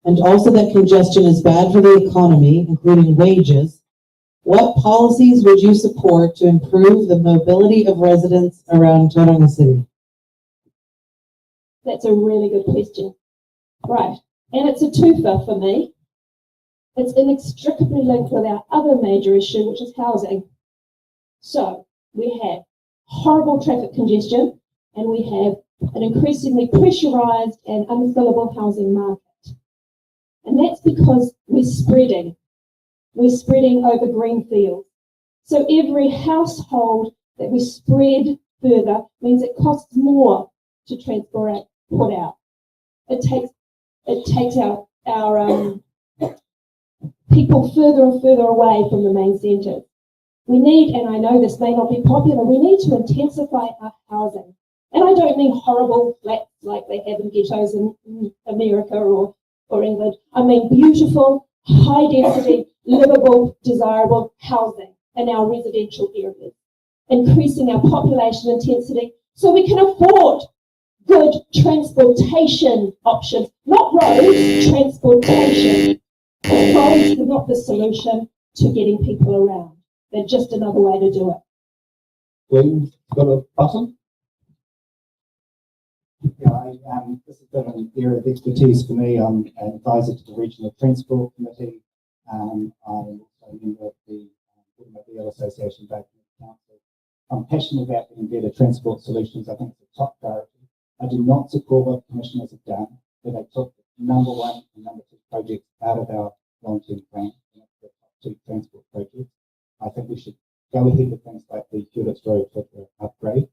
and also that congestion is bad for the economy, including wages, What policies would you support to improve the mobility of residents around Tauranga City? That's a really good question. Right, and it's a twofer for me. It's inextricably linked with our other major issue, which is housing. So we have horrible traffic congestion, and we have an increasingly pressurised and unfillable housing market. And that's because we're spreading. We're spreading over green fields. So every household that we spread further means it costs more to transport out. It takes our people further and further away from the main centres. We need, and I know this may not be popular, we need to intensify our housing. And I don't mean horrible flats like they have in ghettos in America or England. I mean beautiful, high density, livable, desirable housing in our residential areas, increasing our population intensity so we can afford good transportation options, not roads, transportation. Roads are not the solution to getting people around. They're just another way to do it. Glenn's got a button. Yeah, this has been an area of expertise for me. I'm an advisor to the Regional Transport Committee. I'm also a member of the Automobile Association back in the council. I'm passionate about getting better transport solutions. I think it's a top priority. I do not support what commissioners have done, where they took number 1 and number 2 projects out of our long-term plan, and that's the top 2 transport projects. I think we should go ahead with things like the Hewlett's Road upgrade.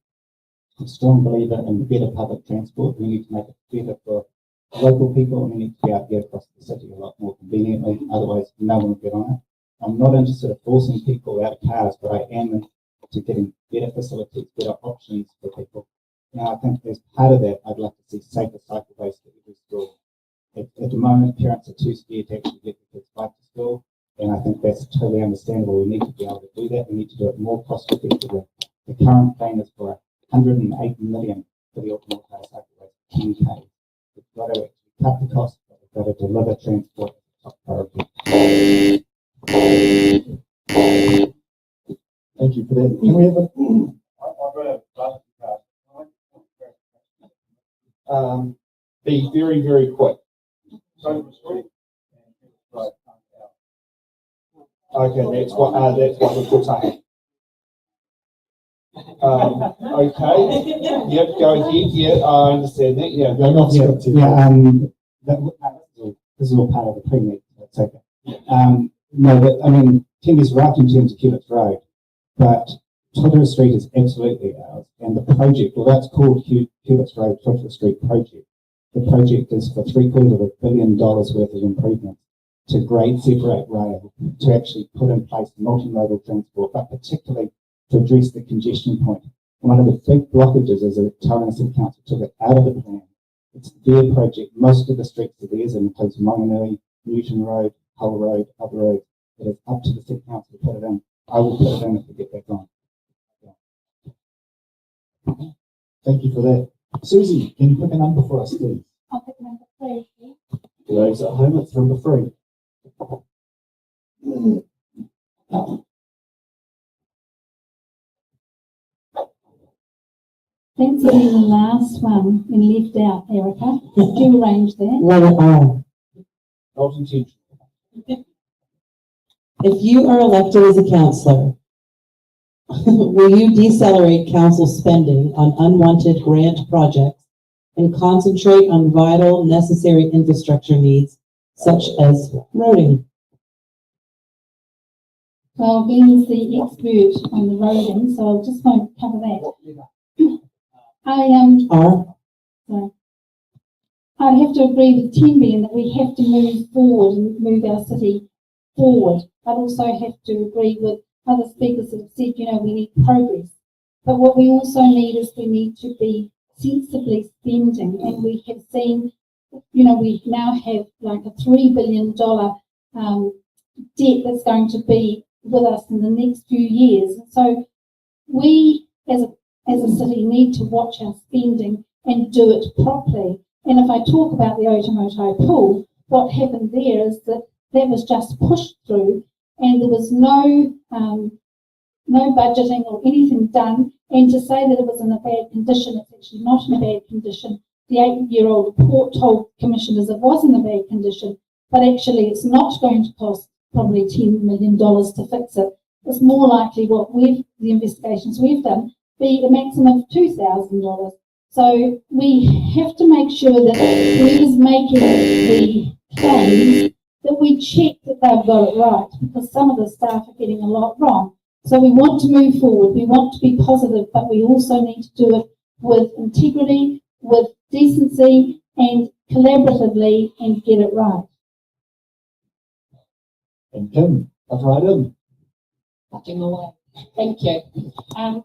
I'm a strong believer in better public transport. We need to make it better for local people, and we need to be able to get across the city a lot more conveniently. Otherwise, no one will get on it. I'm not interested in forcing people out of cars, but I am into getting better facilities, better options for people. Now, I think as part of that, I'd like to see safer cycleways for every school. At the moment, parents are too scared to actually get their kids back to school, and I think that's totally understandable. We need to be able to do that. We need to do it more cost effectively. The current plan is for 108 million for the Matua-Otūmoetai cycleways, 10K. We've got to actually cut the cost, but we've got to deliver transport as a top priority. Thank you for that. Can we have a Be very, very quick. Okay, that's what we're saying. Okay. Yep, go ahead. Yeah, I understand that. Yeah, You're not scripted. This is all part of the pre-meet. That's okay. No, but I mean, Tim is right in terms of Hewlett's Road, but Twitter Street is absolutely ours. And the project, well, that's called Hewlett's Road Twitter Street project. The project is for $750 million worth of improvements to grade separate rail, to actually put in place multimodal transport, but particularly to address the congestion point. One of the big blockages is that Tauranga City Council took it out of the plan. It's their project. Most of the streets are theirs, and includes Monganui, Newton Road, Hull Road, other roads. It is up to the City Council to put it in. I will put it in if we get that on. Thank you for that. Susie, can you pick a number for us, please? I'll pick number 3. For those at home, it's number 3. Thanks for being the last one and left out, Erica. Do arrange that. Letter R. Not intentional. If you are elected as a councillor, will you decelerate council spending on unwanted grant projects and concentrate on vital, necessary infrastructure needs, such as roading? Well, Ben's the expert on the roading, so I just won't cover that. I have to agree with Tim Ben that we have to move forward and move our city forward. I'd also have to agree with other speakers that have said, we need progress. But what we also need is we need to be sensibly spending, and we have seen, we now have like a $3 billion debt that's going to be with us in the next few years. So we, as a city, need to watch our spending and do it properly. And if I talk about the Matua-Otūmoetai pool, what happened there is that was just pushed through, and there was no budgeting or anything done. And to say that it was in a bad condition, it's actually not in a bad condition. The 8-year-old report told commissioners it was in a bad condition, but actually it's not going to cost probably $10 million to fix it. It's more likely the investigations we've done, be a maximum of $2,000. So we have to make sure that whoever's making the claims, that we check that they've got it right, because some of the staff are getting a lot wrong. So we want to move forward, we want to be positive, but we also need to do it with integrity, with decency, and collaboratively, and get it right. And Kim, that's right in. Nothing away. Thank you. I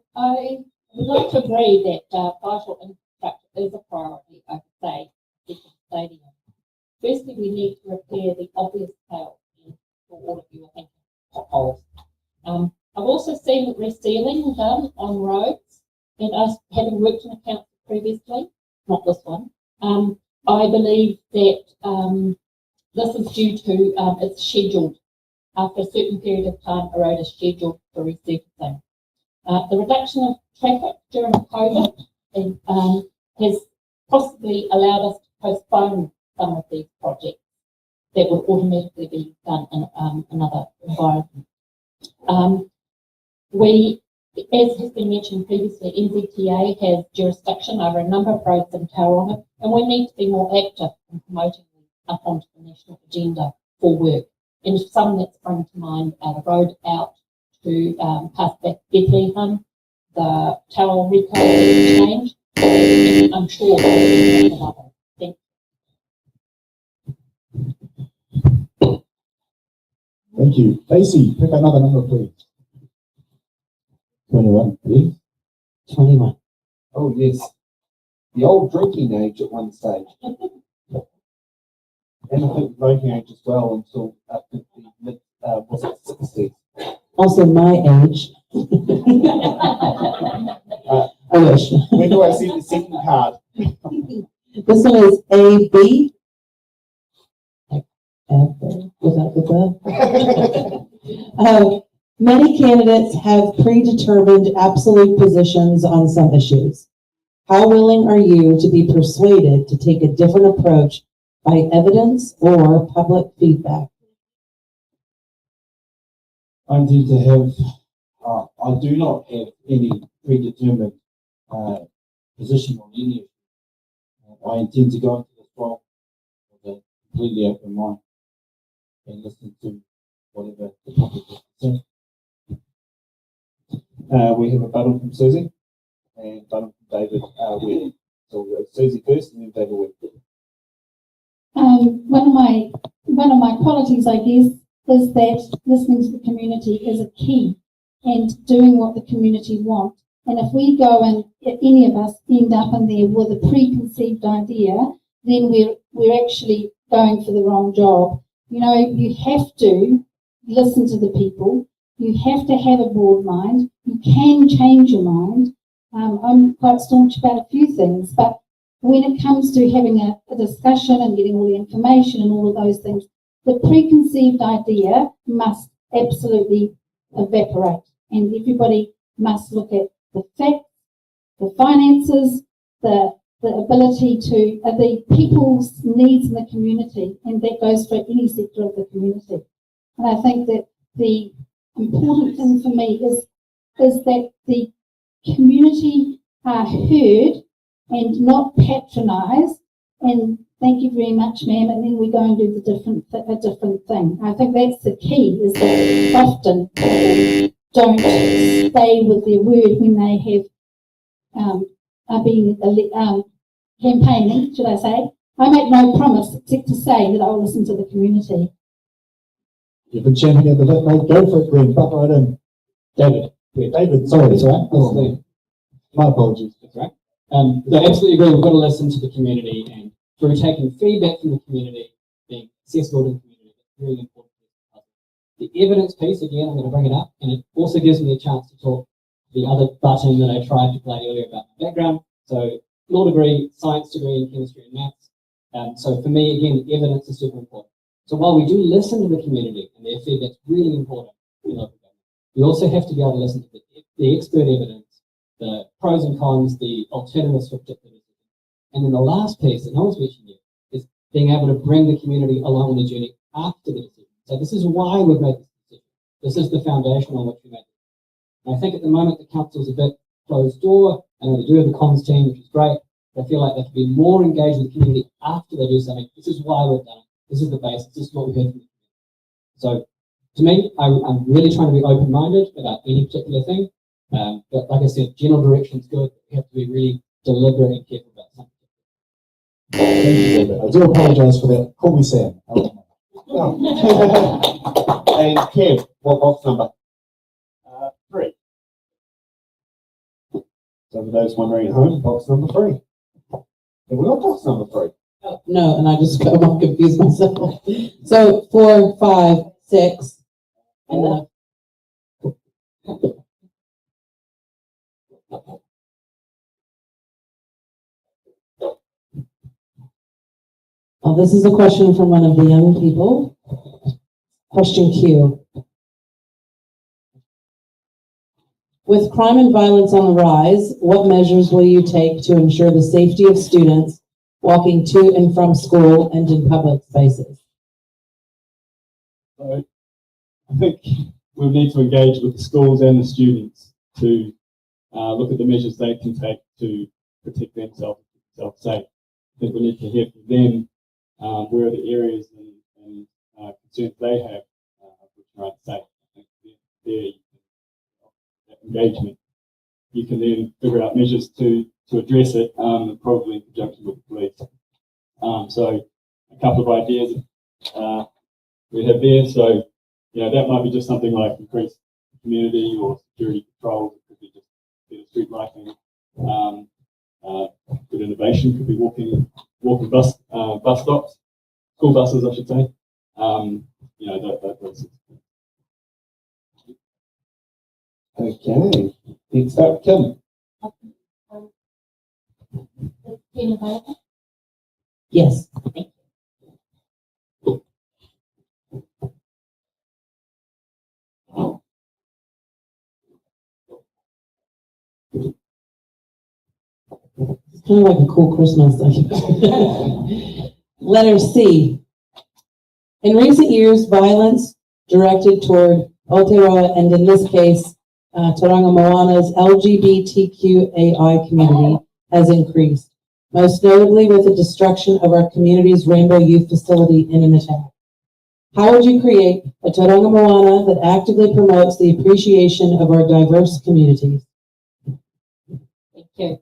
would like to agree that vital infrastructure is a priority, I would say, at the stadium. Firstly, we need to repair the obvious tails, for all of you, I think, potholes. I've also seen resealing done on roads, and us having worked in a council previously, not this one, I believe that this is due to it's scheduled. After a certain period of time, a road is scheduled for resurfacing. The reduction of traffic during COVID has possibly allowed us to postpone some of these projects that would automatically be done in another environment. We, as has been mentioned previously, NZTA has jurisdiction over a number of roads in Tauranga, and we need to be more active in promoting them up onto the national agenda for work. And some that spring to mind are the road out to past Bethlehem, the Tauranga change, and I'm sure there's another. Thank you. Lacey, pick another number, please. 21, please. 21. Oh, yes. The old drinking age at one stage. And I think voting age as well until the mid, was it 60s? Also my age. I wish. When do I see the second card? This one is AB. Without the many candidates have predetermined absolute positions on some issues. How willing are you to be persuaded to take a different approach by evidence or public feedback? I intend to have, I do not have any predetermined position on any issue. I intend to go into this role with a completely open mind and listen to whatever the public is concerned. We have a button from Susie and button from David Weir. So we'll go Susie first and then David Weir. One of my qualities, I guess, is that listening to the community is a key, and doing what the community want. And if we go and any of us end up in there with a preconceived idea, then we're actually going for the wrong job. You know, you have to listen to the people. You have to have a broad mind. You can change your mind. I'm quite staunch about a few things, but when it comes to having a discussion and getting all the information and all of those things, the preconceived idea must absolutely evaporate, and everybody must look at the facts, the finances, the ability to the people's needs in the community, and that goes for any sector of the community. And I think that the important thing for me is that the community are heard and not patronised, and thank you very much, ma'am, and then we go and do a different thing. I think that's the key, is that often people don't stay with their word when they have are being campaigning, should I say. I make no promise except to say that I'll listen to the community. You've been championing the bit, mate. Go for it, Glenn. Butt right in. David. David, sorry. That's all right. Oh, my apologies. That's right. I absolutely agree. We've got to listen to the community, and through taking feedback from the community, being accessible to the community, it's really important. The evidence piece, again, I'm going to bring it up, and it also gives me a chance to talk the other button that I tried to play earlier about my background. So law degree, science degree in chemistry and maths. So for me, again, the evidence is super important. So while we do listen to the community and their feedback's really important in local government, we also have to be able to listen to the expert evidence, the pros and cons, the alternatives for particular decisions. And then the last piece that no one's mentioned yet is being able to bring the community along on the journey after the decision. So this is why we've made this decision. This is the foundation on which we made it. And I think at the moment the council's a bit closed door. I know they do have a comms team, which is great. But I feel like they can be more engaged with the community after they do something. This is why we've done it. This is the basis. This is what we heard from the community. So to me, I'm really trying to be open-minded about any particular thing. But like I said, general direction is good. We have to be really deliberate and careful about something. Thank you, David. I do apologise for that. Call me Sam. And Kev, what box number? 3. So for those wondering at home, box number 3. Have we got box number 3? No, and I just got confused myself. So 4, 5, 6, and then. Oh, this is a question from one of the young people. Question Q. With crime and violence on the rise, what measures will you take to ensure the safety of students walking to and from school and in public spaces? So I think we need to engage with the schools and the students to look at the measures they can take to protect themselves and keep themselves safe. I think we need to hear from them where are the areas and concerns they have which are unsafe. I think their engagement, you can then figure out measures to address it, probably in conjunction with the police. So a couple of ideas we have there. So, that might be just something like increased community or security controls. It could be just better street lighting. Good innovation could be walking bus stops, school buses, I should say. Those. Okay. Next up, Kim. Yes. It's kind of like a cool Christmas. Letter C. In recent years, violence directed toward Aotearoa, and in this case, Tauranga Moana's LGBTQAI community has increased, most notably with the destruction of our community's Rainbow Youth Facility in an attack. How would you create a Tauranga Moana that actively promotes the appreciation of our diverse communities? Thank you.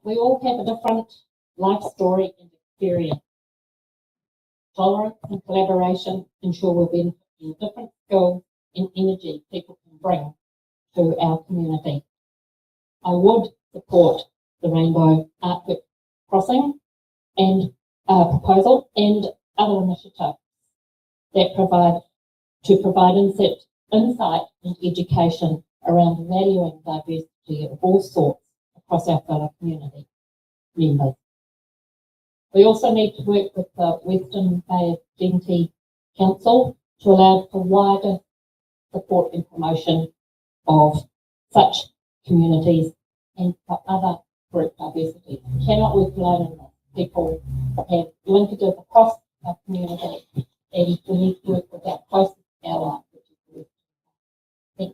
We all have a different life story and experience. Tolerance and collaboration ensure we'll benefit from different skills and energy people can bring to our community. I would support the Rainbow Artwork Crossing and proposal and other initiatives that provide insight and education around valuing diversity of all sorts across our fellow community members. We also need to work with the Western Bay City Council to allow for wider support and promotion of such communities and for other group diversity. We cannot work alone in this. People have linkages across our community, and we need to work with our closest ally, which is the Western Bay.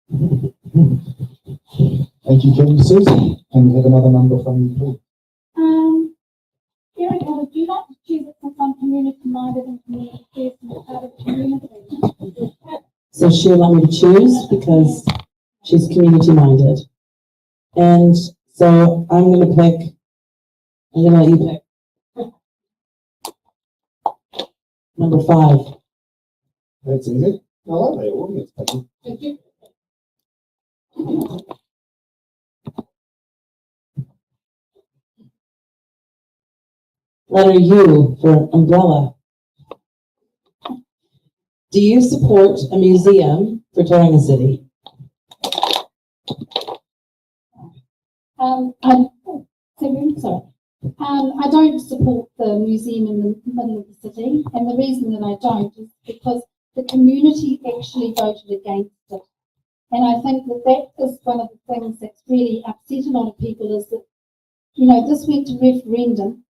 Thank you. Thank you, Kim. Susie, can we have another number from you, please? Eric, would you like to choose it since I'm community-minded and community first and part of the community? So she would like me to choose because she's community-minded. And so I'm going to let you pick. Number 5. That's easy. I like that audience picking. Thank you. Letter U for umbrella. Do you support a museum for Tauranga City? Sorry. I don't support the museum in the middle of the city, and the reason that I don't is because the community actually voted against it. And I think that that is one of the things that's really upset a lot of people is that, you know, this went to referendum,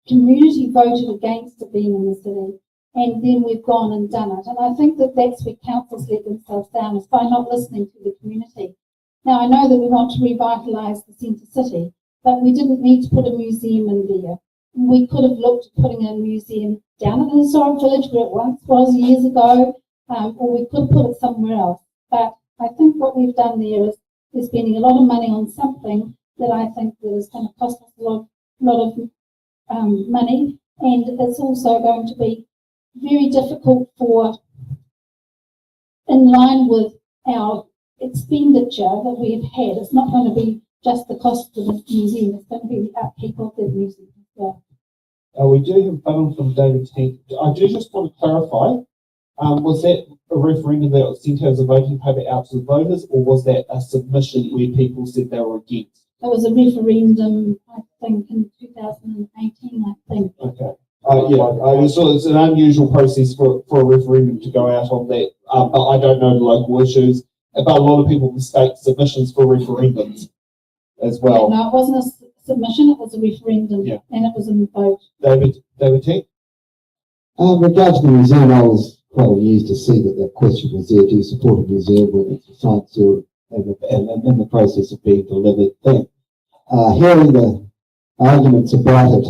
community voted against it being in the city, and then we've gone and done it. And I think that that's where councils let themselves down, is by not listening to the community. Now, I know that we want to revitalise the centre city, but we didn't need to put a museum in there. We could have looked at putting a museum down at the historic village where it once was years ago, or we could put it somewhere else. But I think what we've done there is spending a lot of money on something that I think that is going to cost us a lot of money, and it's also going to be very difficult for, in line with our expenditure that we've had. It's not going to be just the cost of the museum, it's going to be the upkeep of the museum as well. We do have a button from David Tank. I do just want to clarify, was that a referendum that was sent as a voting paper out to the voters, or was that a submission where people said they were against? It was a referendum, I think, in 2018, I think. Okay. So it's an unusual process for a referendum to go out on that, but I don't know the local issues. But a lot of people mistake submissions for referendums as well. Yeah, no, it wasn't a submission, it was a referendum, Yeah. and it was in the vote. David Tank? Regards to the museum, I was quite amused to see that that question was there. Do you support a museum when it's a science tour and in the process of being delivered thing? Hearing the arguments about it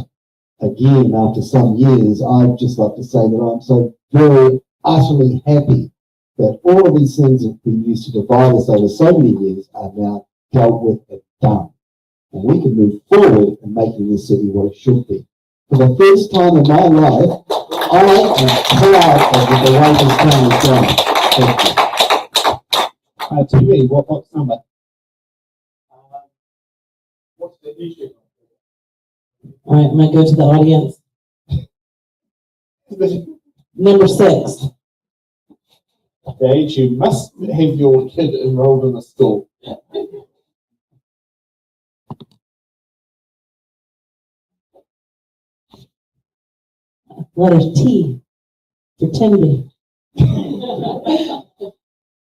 again after some years, I'd just like to say that I'm so very utterly happy that all of these things that have been used to divide us over so many years are now dealt with and done. And we can move forward in making this city what it should be. For the first time in my life, I am proud of the way this town is going. Thank you. TV, what's number? What's the issue? All right, I'm going to go to the audience. Number 6. The age you must have your kid enrolled in a school. Letter T for Timby.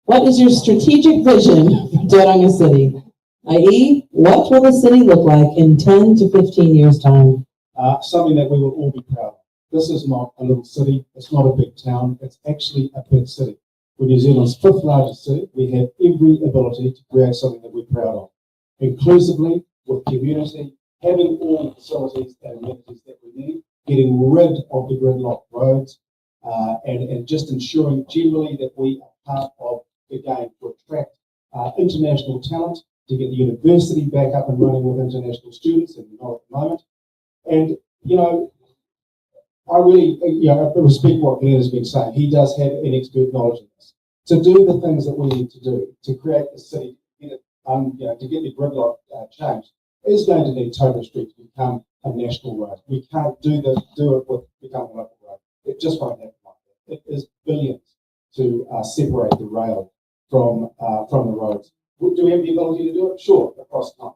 What is your strategic vision for Tauranga City? I.e., what will the city look like in 10 to 15 years' time? Something that we will all be proud of. This is not a little city. It's not a big town. It's actually a big city. We're New Zealand's 5th largest city. We have every ability to create something that we're proud of, inclusively, with community, having all the facilities and amenities that we need, getting rid of the gridlock roads, and just ensuring generally that we are part of the game to attract international talent, to get the university back up and running with international students, and not at the moment. And, you know, I really, respect what Glenn has been saying. He does have an expert knowledge in this. To do the things that we need to do to create the city, to get the gridlock changed, is going to need Tauranga Street to become a national road. We can't do it with becoming a local road. It just won't happen like that. It is billions to separate the rail from the roads. Do we have the ability to do it? Sure, across time.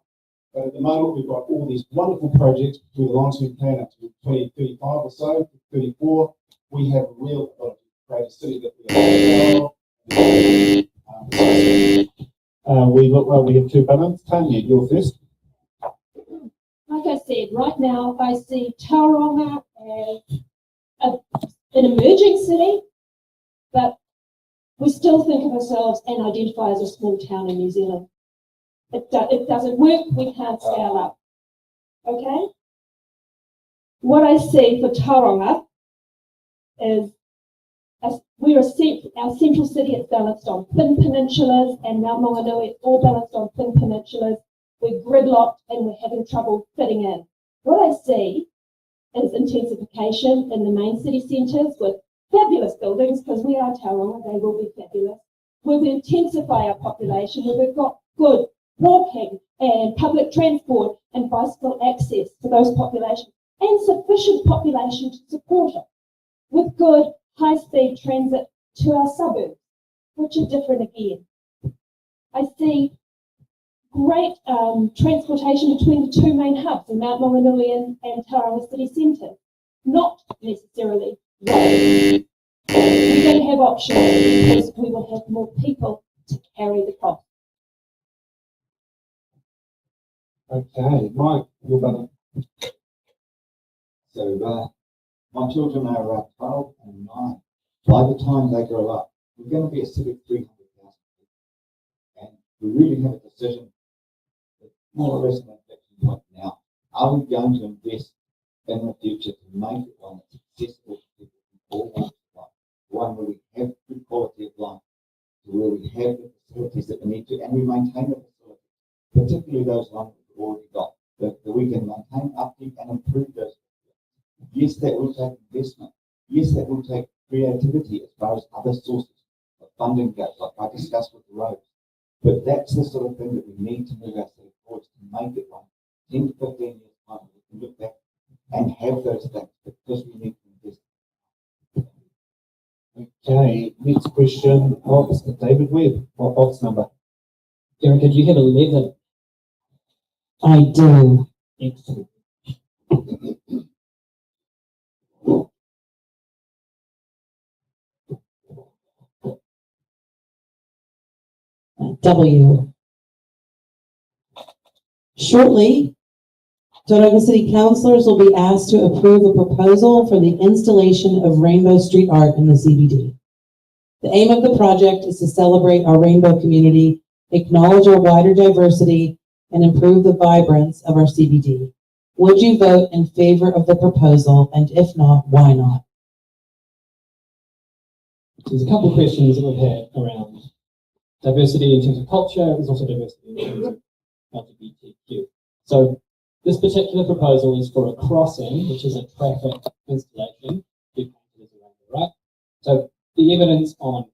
But at the moment, we've got all these wonderful projects through the long-term plan up to 2035 or so, 34. We have real ability to create a city that we are proud of. We look like we have 2 buttons. Tanya, you're first. Like I said, right now I see Tauranga as an emerging city, but we still think of ourselves and identify as a small town in New Zealand. It doesn't work, we can't scale up. Okay? What I see for Tauranga is our central city is balanced on thin peninsulas, and Mount Maunganui is all balanced on thin peninsulas. We're gridlocked and we're having trouble fitting in. What I see is intensification in the main city centres with fabulous buildings, because we are Tauranga, they will be fabulous. We'll intensify our population where we've got good walking and public transport and bicycle access to those populations, and sufficient population to support it, with good high-speed transit to our suburbs, which are different again. I see great transportation between the two main hubs in Mount Maunganui and Tauranga City Centre. Not necessarily roads. We don't have options because we will have more people to carry the cost. Okay, Mike, your button. So, my children are 12 and 9. By the time they grow up, we're going to be a city of 300,000 people. And we really have a decision, more or less an inflection point now. Are we going to invest in the future to make it one that's accessible to people from all walks of life? One where we have good quality of life, where we have the facilities that we need to, and we maintain the facilities, particularly those ones that we've already got, that we can maintain, upkeep, and improve those. Yes, that will take investment. Yes, that will take creativity as far as other sources of funding goes, like I discussed with the roads. But that's the sort of thing that we need to move our city forward to make it one 10 to 15 years time. We can look back and have those things because we need to invest. Okay, next question, box, David Webb. What box number? Erica, do you have 11? I do. Excellent. W. Shortly, Tauranga City councillors will be asked to approve a proposal for the installation of rainbow street art in the CBD. The aim of the project is to celebrate our rainbow community, acknowledge our wider diversity, and improve the vibrance of our CBD. Would you vote in favor of the proposal, and if not, why not? There's a couple of questions that we've had around diversity in terms of culture. There's also diversity in terms of LGBTQ. So this particular proposal is for a crossing, which is a traffic installation. Right? So the evidence on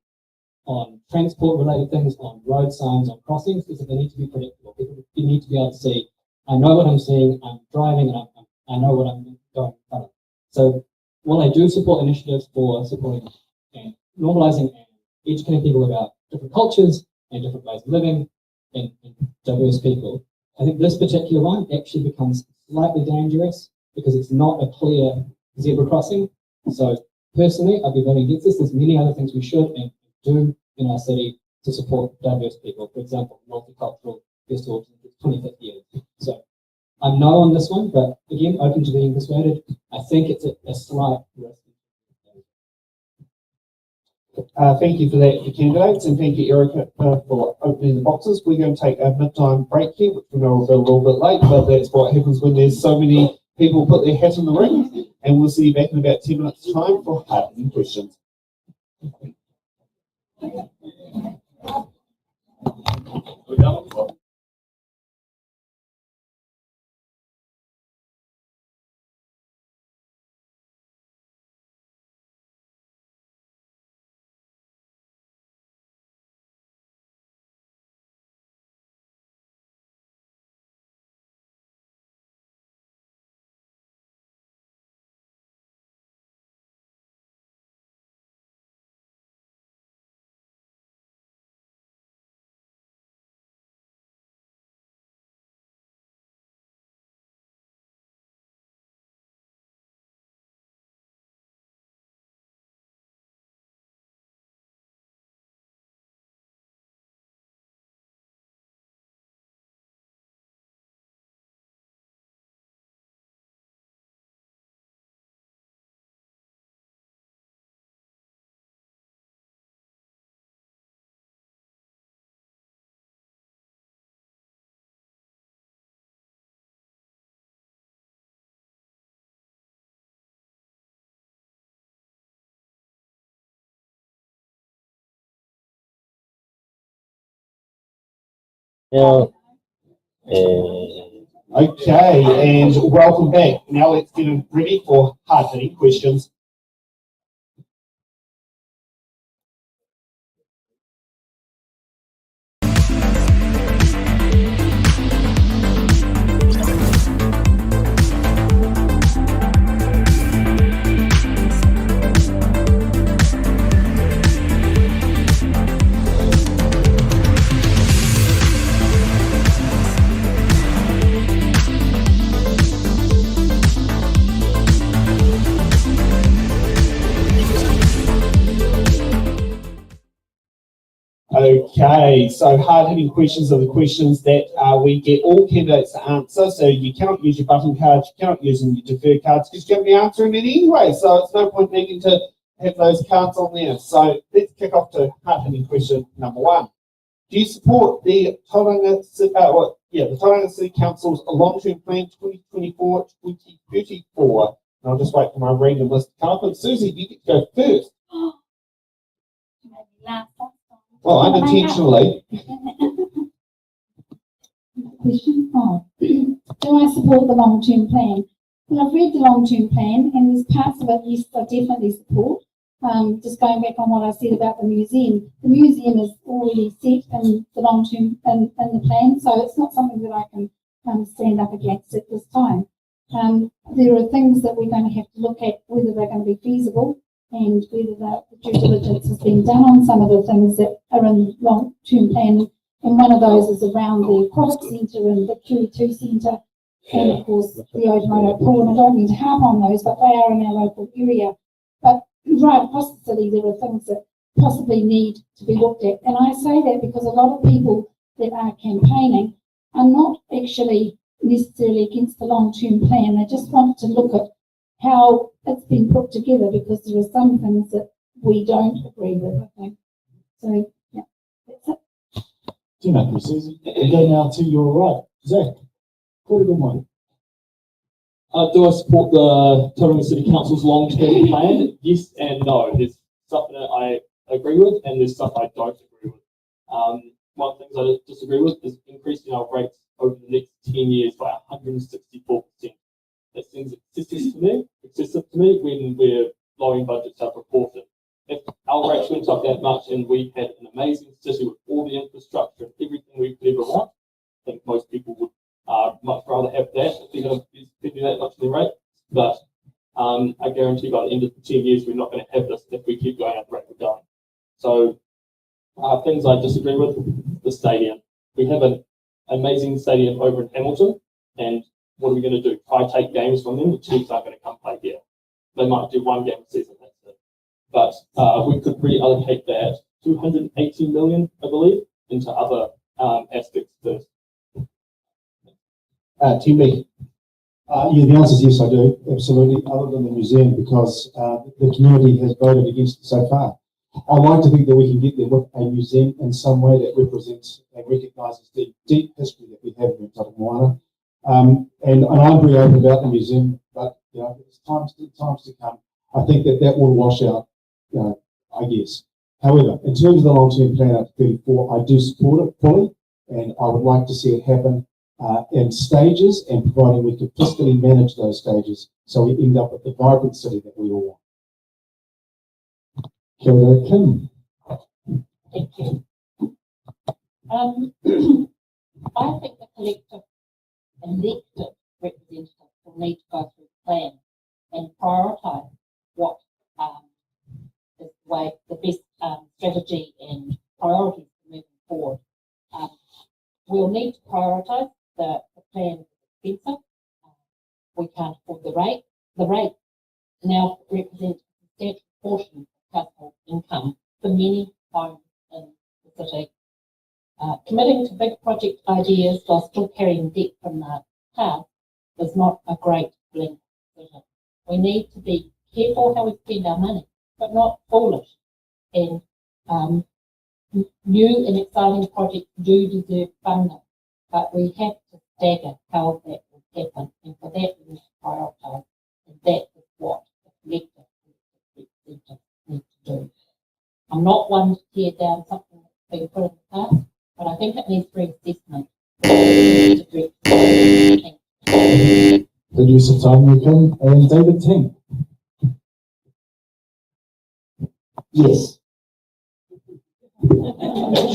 transport-related things, on road signs, on crossings, is that they need to be predictable. People need to be able to see, I know what I'm seeing, I'm driving, and I know what I'm going in front of. So while I do support initiatives for supporting and normalising and educating people about different cultures and different ways of living and diverse people, I think this particular one actually becomes slightly dangerous because it's not a clear zebra crossing. So personally, I'd be voting against this. There's many other things we should and do in our city to support diverse people. For example, multicultural festivals in its 25th year. So I'm no on this one, but again, open to being persuaded. I think it's a slight risk. Thank you for that, the candidates, and thank you, Erica, for opening the boxes. We're going to take a mid-time break here, which we know we're a little bit late, but that's what happens when there's so many people put their hat in the ring. And we'll see you back in about 10 minutes' time for hard-hitting questions. Yeah. Okay, and welcome back. Now let's get ready for hard-hitting questions. Okay, so hard-hitting questions are the questions that we get all candidates to answer. So you cannot use your button cards, you cannot use your deferred cards because you're going to be answering it anyway. So it's no point needing to have those cards on there. So let's kick off to hard-hitting question number 1. Do you support the Tauranga City Council's long-term plan 2024-2034? And I'll just wait for my random list to come up. And Susie, you get to go first. Well, unintentionally. Question 5. Do I support the long-term plan? Well, I've read the long-term plan, and there's parts of it, yes, I definitely support. Just going back on what I said about the museum is already set in the long-term in the plan, so it's not something that I can stand up against at this time. There are things that we're going to have to look at whether they're going to be feasible and whether the due diligence has been done on some of the things that are in the long-term plan. And one of those is around the aquatic centre and the Q2 centre, and of course the Otumoetai pool. And I don't mean to harp on those, but they are in our local area. But right across the city, there are things that possibly need to be looked at. And I say that because a lot of people that are campaigning are not actually necessarily against the long-term plan. They just want to look at how it's been put together, because there are some things that we don't agree with, I think. So, yeah, that's it. Thank you, Susie. We go now to your right. Zach, call it good morning. Do I support the Tauranga City Council's long-term plan? Yes and no. There's stuff that I agree with, and there's stuff I don't agree with. One of the things I disagree with is increasing our rates over the next 10 years by 164%. That seems excessive to me when we're blowing budgets out of proportion. If our rates went up that much and we had an amazing city with all the infrastructure and everything we could ever want, I think most people would much rather have that if they're going to be spending that much of their rate. But I guarantee by the end of the 10 years, we're not going to have this if we keep going at the rate we're going. So things I disagree with, the stadium. We have an amazing stadium over in Hamilton, and what are we going to do? Try take games from them? The Chiefs aren't going to come play here. They might do one game a season, that's it. But we could reallocate that 280 million, I believe, into other aspects first. Timmy. Yeah, the answer is yes, I do, absolutely, other than the museum, because the community has voted against it so far. I like to think that we can get there with a museum in some way that represents and recognises the deep history that we have in Matua-Otūmoetai. And I'm very open about the museum, but you know, it's times to come. I think that will wash out, you know, I guess. However, in terms of the long-term plan up to 34, I do support it fully, and I would like to see it happen in stages, and providing we can fiscally manage those stages so we end up with the vibrant city that we all want. Kia ora, Kim. Thank you. I think the collective elected representatives will need to go through the plan and prioritise what is the best strategy and priorities for moving forward. We'll need to prioritise the plan is expensive. We can't afford the rate. The rate now represents a substantial portion of household income for many homes in the city. Committing to big project ideas while still carrying debt from the past is not a great blend decision. We need to be careful how we spend our money, but not foolish. And new and exciting projects do deserve funding, but we have to stagger how that will happen, and for that we need to prioritise, and that is what the collective representatives need to do. I'm not one to tear down something that's been put in the past, but I think it needs reassessment. The use of time, you can, and David Ting. Yes.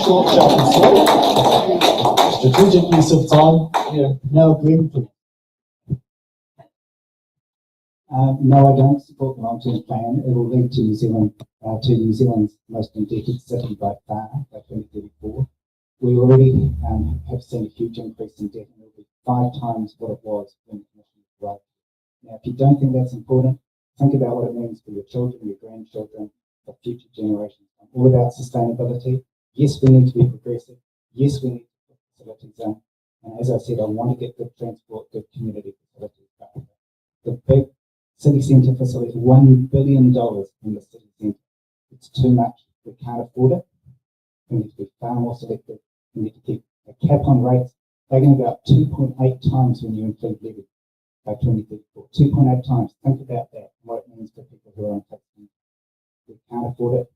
Short, sharp, and sweet. Strategic use of time. Yeah. Now, Glenn. No, I don't support the long-term plan. It will lead to New Zealand's most indebted city by far by 2034. We already have seen a huge increase in debt, and it will be 5 times what it was when the Commission was right. Now, if you don't think that's important, think about what it means for your children, your grandchildren, for future generations. I'm all about sustainability. Yes, we need to be progressive. Yes, we need to put facilities in. And as I said, I want to get good transport, good community facilities. But the big city centre facility, $1 billion in the city centre. It's too much. We can't afford it. We need to be far more selective. We need to keep a cap on rates. They're going to go up 2.8 times when you include levy by 2034. 2.8 times. Think about that, what it means for people who are on fixed income. We can't afford it.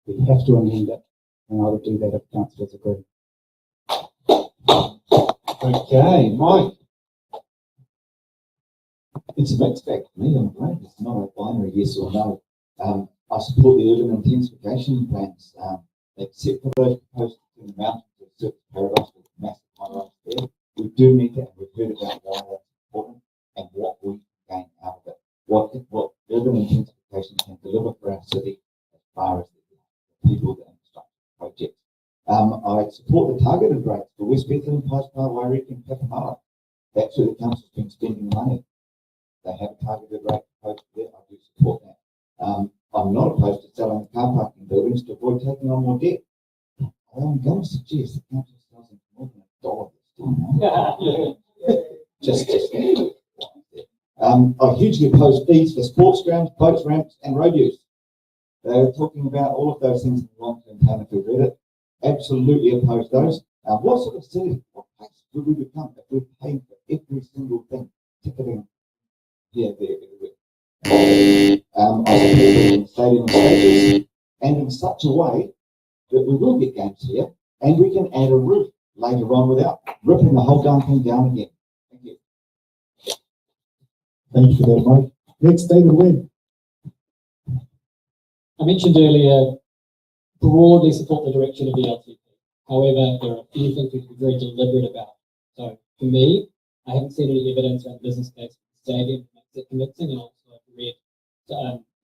We have to amend it. And I would do that if councillors agree. Okay, Mike. It's a mixed bag for me, I'm afraid. It's not a binary yes or no. I support the urban intensification plans, except for those proposed in the mountains of Surfers Paradise with massive high-rise there. We do need to, and we've heard about why that's important and what we can gain out of it. What urban intensification can deliver for our city as far as the people, the infrastructure projects. I support the targeted rates for West Bethlehem, Paispa, Wairiki and Pakamala. That's where the council's been spending money. They have a targeted rate proposed there. I do support that. I'm not opposed to selling car parking buildings to avoid taking on more debt. I'm going to suggest the council sells them more than $1 this time. I hugely oppose fees for sports grounds, boats, ramps, and road use. They're talking about all of those things in the long-term plan if we've read it. Absolutely oppose those. What sort of city, what place would we become if we're paying for every single thing, ticketing here, there, everywhere? I support building stadium stages, and in such a way that we will get games here, and we can add a roof later on without ripping the whole darn thing down again. Thank you. Thank you for that, Mike. Next, David Webb. I mentioned earlier, broadly support the direction of the LTP. However, there are a few things we can be very deliberate about. So for me, I haven't seen any evidence around the business case for the stadium that makes it convincing, and also I've read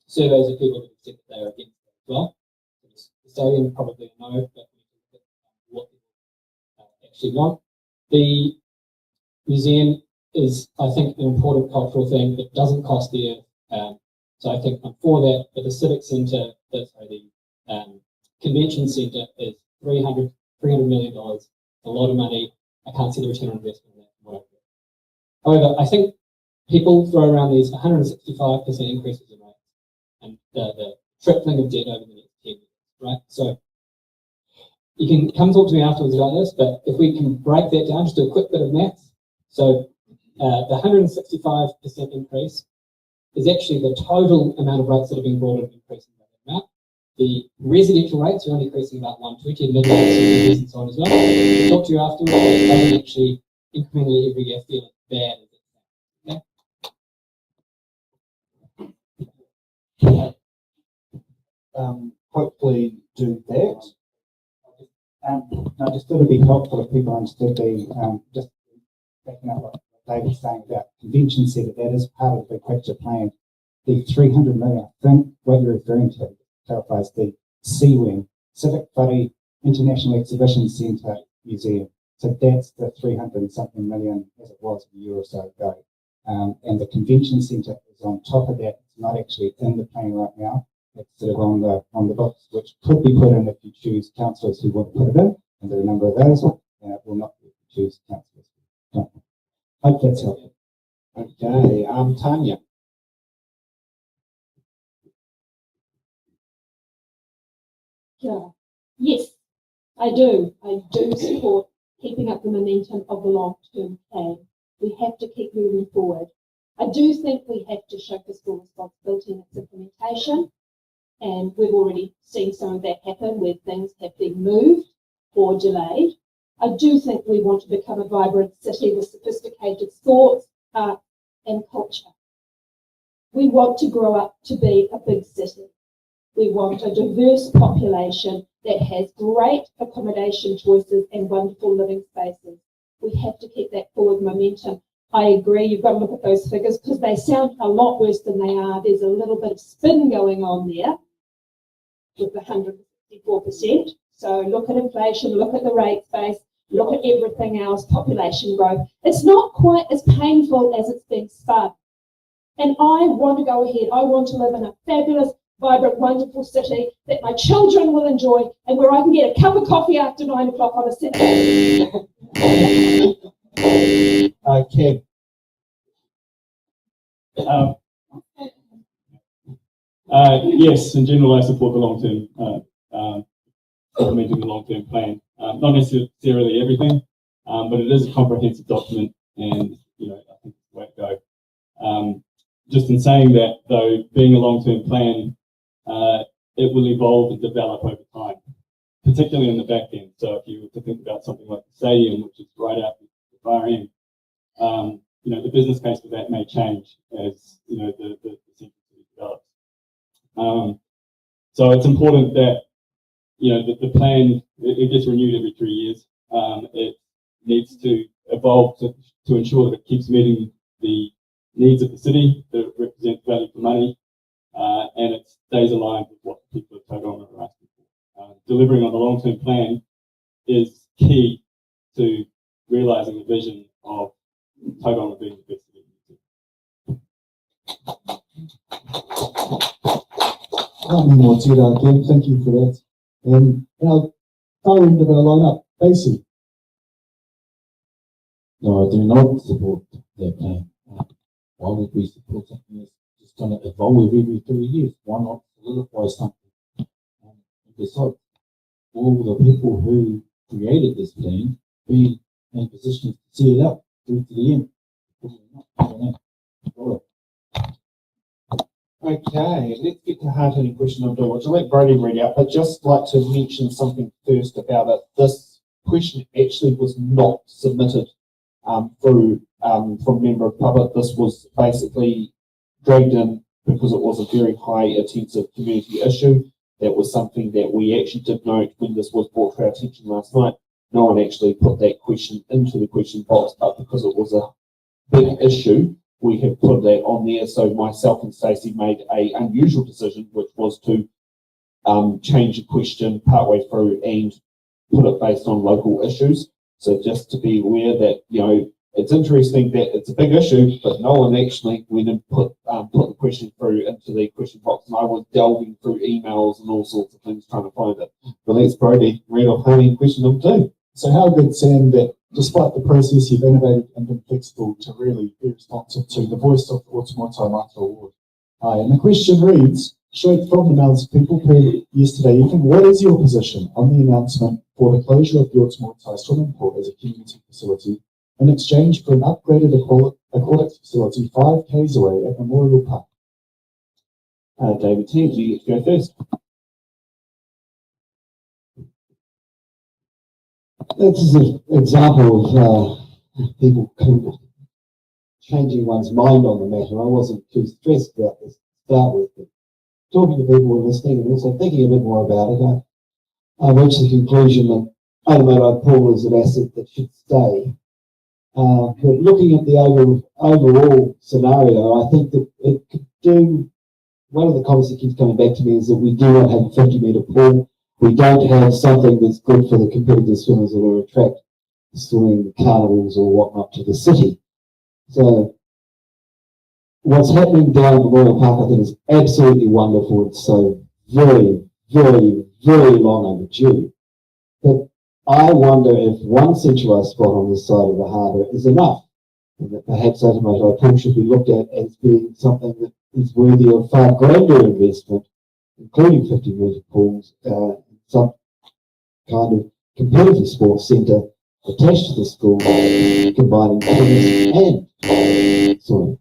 surveys of people that have said that they are against it as well. The stadium probably a no, but we can look at what people actually want. The museum is, I think, an important cultural thing. It doesn't cost the earth. So I think I'm for that, but the civic centre, the convention centre is $300 million. It's a lot of money. I can't see the return on investment on that. However, I think people throw around these 165% increases in rates and the tripling of debt over the next 10 years, right? So you can come talk to me afterwards about this, but if we can break that down, just do a quick bit of maths. So the 165% increase is actually the total amount of rates that have been brought in increasing by that amount. The residential rates are only increasing about 120, and midlife and so on as well. I'll talk to you afterwards, but it doesn't actually incrementally every year feel as bad as it is. Okay? Hopefully do that. I just thought it'd be helpful if people understood the, just backing up what David's saying about convention centre, that is part of the big picture plan. The 300 million, I think what you're referring to clarifies the C-Wing, Civic Buddy International Exhibition Centre Museum. So that's the 300 and something million as it was a year or so ago. And the convention centre is on top of that. It's not actually in the plan right now. It's sort of on the books, which could be put in if you choose councillors who want to put it in, and there are a number of those, and it will not be if you choose councillors who don't. Hope that's helpful. Okay, Tanya. Yeah. Yes, I do. I do support keeping up the momentum of the long-term plan. We have to keep moving forward. I do think we have to show fiscal responsibility in its implementation, and we've already seen some of that happen where things have been moved or delayed. I do think we want to become a vibrant city with sophisticated sports, art, and culture. We want to grow up to be a big city. We want a diverse population that has great accommodation choices and wonderful living spaces. We have to keep that forward momentum. I agree, you've got to look at those figures because they sound a lot worse than they are. There's a little bit of spin going on there with the 164%. So look at inflation, look at the rate base, look at everything else, population growth. It's not quite as painful as it's been spun. And I want to go ahead. I want to live in a fabulous, vibrant, wonderful city that my children will enjoy, and where I can get a cup of coffee after 9 o'clock on a Saturday. Kev. Yes, in general, I support the long-term, implementing the long-term plan. Not necessarily everything, but it is a comprehensive document, and I think it's the way to go. Just in saying that, though, being a long-term plan, it will evolve and develop over time, particularly in the back end. So if you were to think about something like the stadium, which is right out the far end, the business case for that may change as the central city develops. So it's important that the plan it gets renewed every 3 years. It needs to evolve to ensure that it keeps meeting the needs of the city, that it represents value for money, and it stays aligned with what the people of Tauranga are asking for. Delivering on the long-term plan is key to realising the vision of Tauranga being the best city in the city. Thank you for that. Now, far end of our lineup, Basie. No, I do not support that plan. Why would we support something that's just going to evolve every 3 years? Why not solidify something? Besides, all the people who created this plan be in positions to see it out through to the end. Okay, let's get to hard-hitting question number 2, which I'll let Brody read out, but just like to mention something first about it. This question actually was not submitted through from member of public. This was basically dragged in because it was a very high intensive community issue. That was something that we actually did note when this was brought to our attention last night. No one actually put that question into the question box, but because it was a big issue, we have put that on there. So myself and Stacey made an unusual decision, which was to change the question partway through and put it based on local issues. So just to be aware that, it's interesting that it's a big issue, but no one actually went and put the question through into the question box. And I was delving through emails and all sorts of things trying to find it. But let's Brody read off question number 2. So how good, Sam, that despite the process, you've innovated and been flexible to really be responsive to the voice of the Ōtūmoetai Matua Award. And the question reads, straight from the mouths of people per yesterday evening, what is your position on the announcement for the closure of the Ōtūmoetai swimming pool as a community facility in exchange for an upgraded aquatics facility 5 k's away at Memorial Park? David T, you get to go first. This is an example of people changing one's mind on the matter. I wasn't too stressed about this to start with, but talking to people and listening and also thinking a bit more about it, I reached the conclusion that Ōtūmoetai pool is an asset that should stay. But looking at the overall scenario, I think that it could do. One of the comments that keeps coming back to me is that we do not have a 50-metre pool. We don't have something that's good for the competitive swimmers that will attract swimming carnivals or whatnot to the city. So what's happening down at Memorial Park, I think, is absolutely wonderful. It's so very, very, very long overdue. But I wonder if one centralised spot on this side of the harbour is enough, and that perhaps Ōtūmoetai pool should be looked at as being something that is worthy of far grander investment, including 50-metre pools, some kind of competitive sports centre attached to the school, combining tennis and swimming.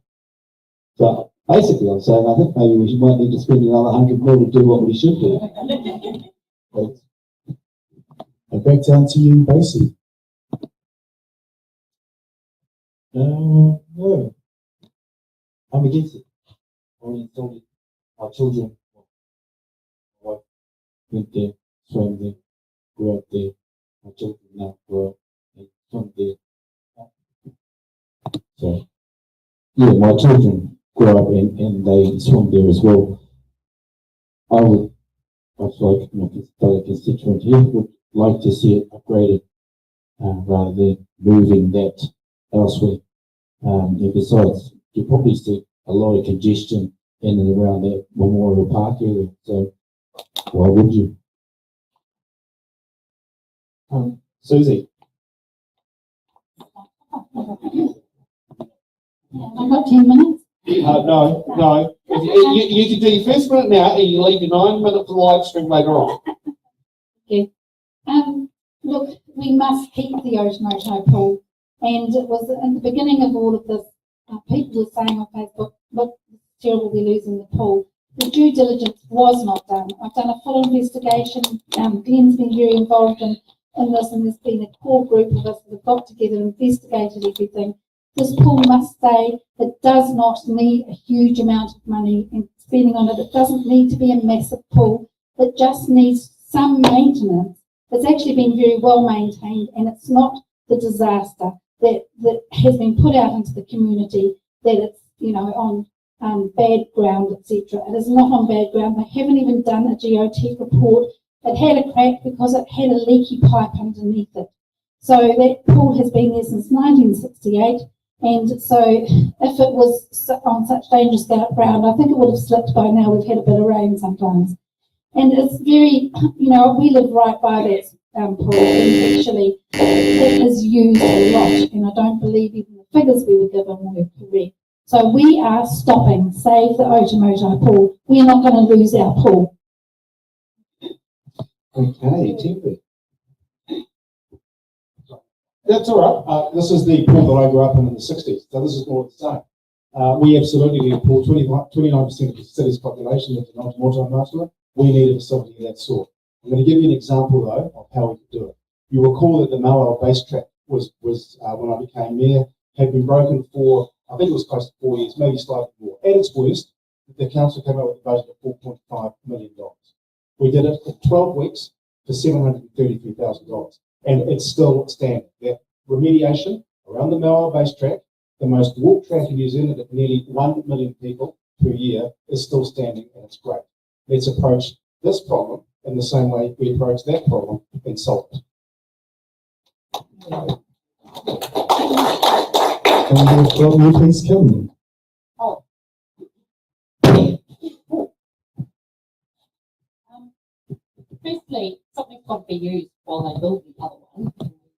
So basically, I'm saying I think maybe we might need to spend another 100 million to do what we should do. Thanks. And back down to you, Basie. No, I'm against it. I told our children, my wife went there, swam there, grew up there. My children now grow up and swim there. So, yeah, my children grow up and they swim there as well. I would, much like my fellow constituent here, would like to see it upgraded rather than moving that elsewhere. And besides, you probably see a lot of congestion in and around that Memorial Park area. So why would you? Susie. I've got 10 minutes. No. You can do your first minute now, and you leave your 9 minutes of live stream later on. Okay. Look, we must keep the Otumoetai pool. And it was in the beginning of all of this, people were saying on Facebook, look, it's terrible, we're losing the pool. The due diligence was not done. I've done a full investigation. Glenn's been very involved in this, and there's been a core group of us that have got together and investigated everything. This pool must stay. It does not need a huge amount of money and spending on it. It doesn't need to be a massive pool. It just needs some maintenance. It's actually been very well maintained, and it's not the disaster that has been put out into the community that it's, on bad ground, etc. It is not on bad ground. They haven't even done a geotech report. It had a crack because it had a leaky pipe underneath it. So that pool has been there since 1968. And so if it was on such dangerous ground, I think it would have slipped by now. We've had a bit of rain sometimes. And it's very, we live right by that pool, and actually it is used a lot. And I don't believe even the figures we were given were correct. So we are stopping. Save the Otumoetai pool. We're not going to lose our pool. Okay, Timothy. That's all right. This is the pool that I grew up in the 60s, so this is more the same. We absolutely need a pool. 29% of the city's population lives in Otumoetai Matua. We need a facility of that sort. I'm going to give you an example, though, of how we could do it. You recall that the Matua base track was when I became mayor, had been broken for, I think it was close to 4 years, maybe slightly more. At its worst, the council came up with a budget of $4.5 million. We did it for 12 weeks for $733,000. And it's still standing. That remediation around the Matua base track, the most walked track in New Zealand of nearly 1 million people per year, is still standing, and it's great. Let's approach this problem in the same way we approach that problem and solve it. Can you please come? Firstly, something's got to be used while they build the other one.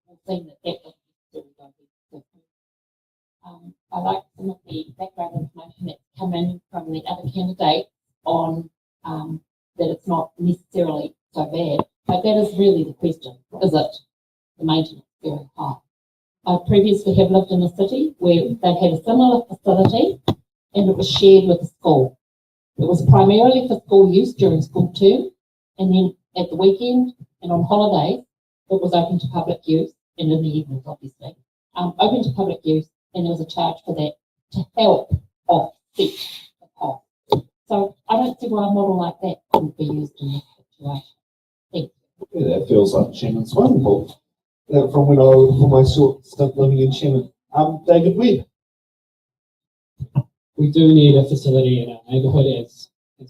We've seen that doesn't necessarily go to the I like some of the background information that's come in from the other candidates on that it's not necessarily so bad, but that is really the question. Is it the maintenance very high? I previously have lived in a city where they had a similar facility and it was shared with the school. It was primarily for school use during school term, and then at the weekend and on holidays, it was open to public use, and in the evenings, obviously, open to public use, and there was a charge for that to help offset the cost. So I don't see why a model like that couldn't be used in this situation. Thank you. Yeah, that feels like Shannon's swimming pool. From when from my short stint living in Shannon. David Webb. We do need a facility in our neighbourhood, as Tim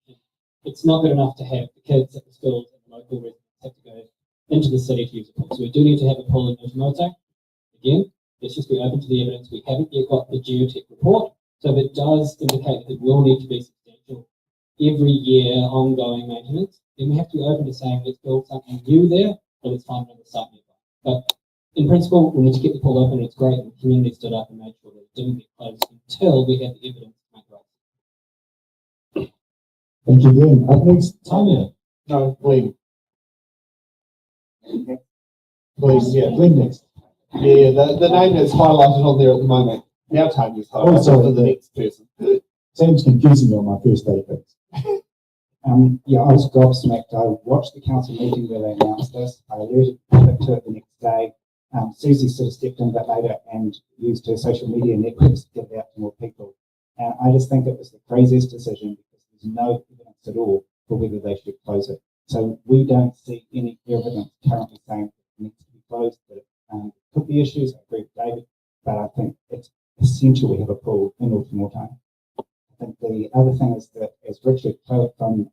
mentioned. It's not good enough to have the kids at the schools and the local residents have to go into the city to use a pool. So we do need to have a pool in Otumoetai. Again, let's just be open to the evidence. We haven't yet got the geotech report, so if it does indicate that it will need to be substantial every year ongoing maintenance, then we have to be open to saying let's build something new there, or let's find another site nearby. But in principle, we need to get the pool open. It's great that the community stood up and made sure that it didn't get closed until we had the evidence to make it right. Thank you, Glenn. Up next, Tanya. No, Glenn. Please, yeah, Glenn next. Yeah, the name that's highlighted on there at the moment. Now Tanya's highlighted for the next person. Seems confusing me on my first day, thanks. Yeah, I was gobsmacked. I watched the council meeting where they announced this. I alerted public to it the next day. Susie sort of stepped in a bit later and used her social media networks to get it out to more people. And I just think it was the craziest decision because there's no evidence at all for whether they should close it. So we don't see any evidence currently saying it needs to be closed. That it could be issues. I agree with David, but I think it's essential we have a pool in Otumoetai. I think the other thing is that, as Richard Clerk from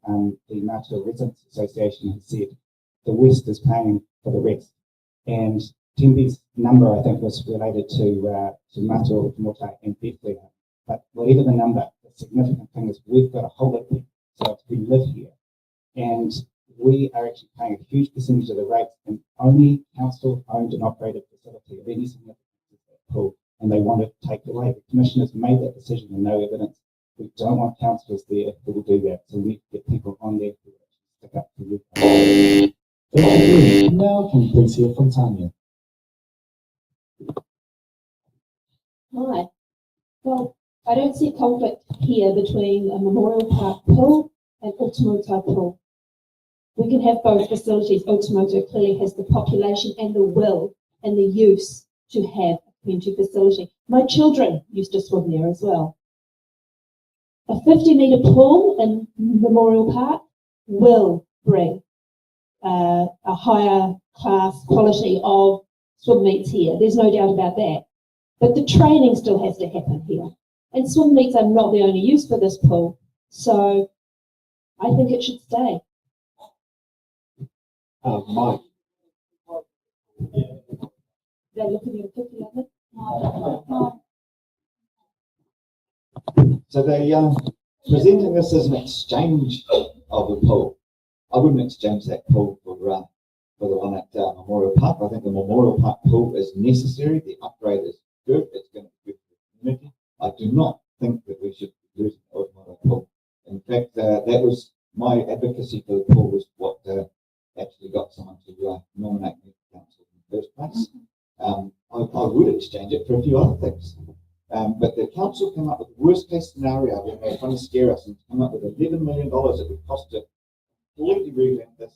the Matua Residents Association has said, the West is paying for the rest. And Tempe's number, I think, was related to Matua-Otūmoetai and Bethlehem. But whatever the number, the significant thing is we've got to hold it there. So if we live here and we are actually paying a huge percentage of the rates, and only council owned and operated facility of any significance is that pool, and they want to take it away. The commissioners made that decision with no evidence. We don't want councillors there who will do that. So we need to get people on there who will actually stick up for you. Thank you. Now can we please hear from Tanya? Hi. Well, I don't see conflict here between a Memorial Park pool and Ōtūmoetai pool. We can have both facilities. Ōtūmoetai clearly has the population and the will and the use to have a community facility. My children used to swim there as well. A 50-metre pool in Memorial Park will bring a higher class quality of swim meets here. There's no doubt about that. But the training still has to happen here. And swim meets are not the only use for this pool. So I think it should stay. Mike. They're looking at a 50 of it. So they presenting this as an exchange of a pool. I wouldn't exchange that pool for the one at Memorial Park. I think the Memorial Park pool is necessary. The upgrade is good. It's going to be good for the community. I do not think that we should be losing the Ōtūmoetai pool. In fact, that was my advocacy for the pool was what actually got someone to nominate me to council in the first place. I would exchange it for a few other things. But the council came up with the worst case scenario when they were trying to scare us and come up with $11 million it would cost to completely revamp this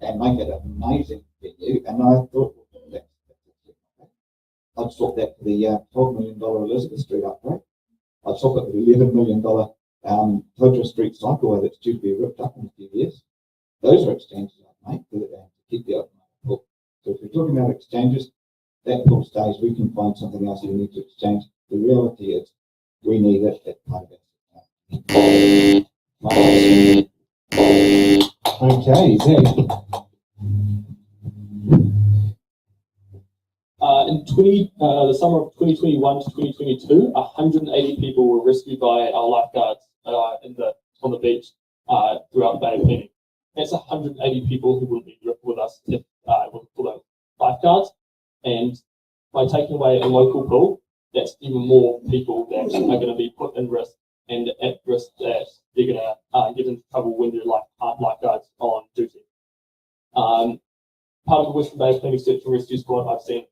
and make it an amazing venue. And I thought, well, I'd swap that for the $12 million Elizabeth Street upgrade. I'd swap it for the $11 million Totara Street cycleway that's due to be ripped up in a few years. Those are exchanges I'd make to keep the Ōtūmoetai pool. So if we're talking about exchanges, that pool stays. We can find something else we need to exchange. The reality is we need it at part of it. Okay, Zach. In the summer of 2021 to 2022, 180 people were rescued by our lifeguards on the beach throughout the Bay of Plenty. That's 180 people who will be with us if for the lifeguards. And by taking away a local pool, that's even more people that are going to be put in risk and at risk that they're going to get into trouble when they're lifeguards on duty. Part of the Western Bay of Plenty Search and Rescue Squad, I've seen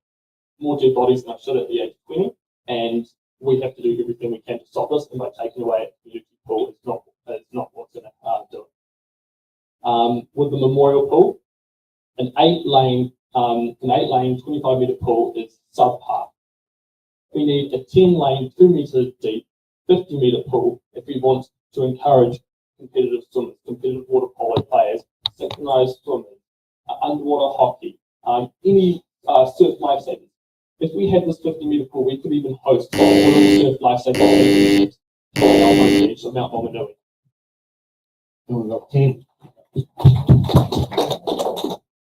more dead bodies than I should at the age of 20, and we have to do everything we can to stop this. And by taking away a community pool, it's not what's going to do it. With the Memorial Pool, an 8-lane 25-metre pool is subpar. We need a 10-lane, 2-metre deep, 50-metre pool if we want to encourage competitive swimmers, competitive water polo players, synchronised swimmers, underwater hockey, any surf lifesavers. If we had this 50-metre pool, we could even host surf lifesavers on Mount Maunganui. And we've got 10.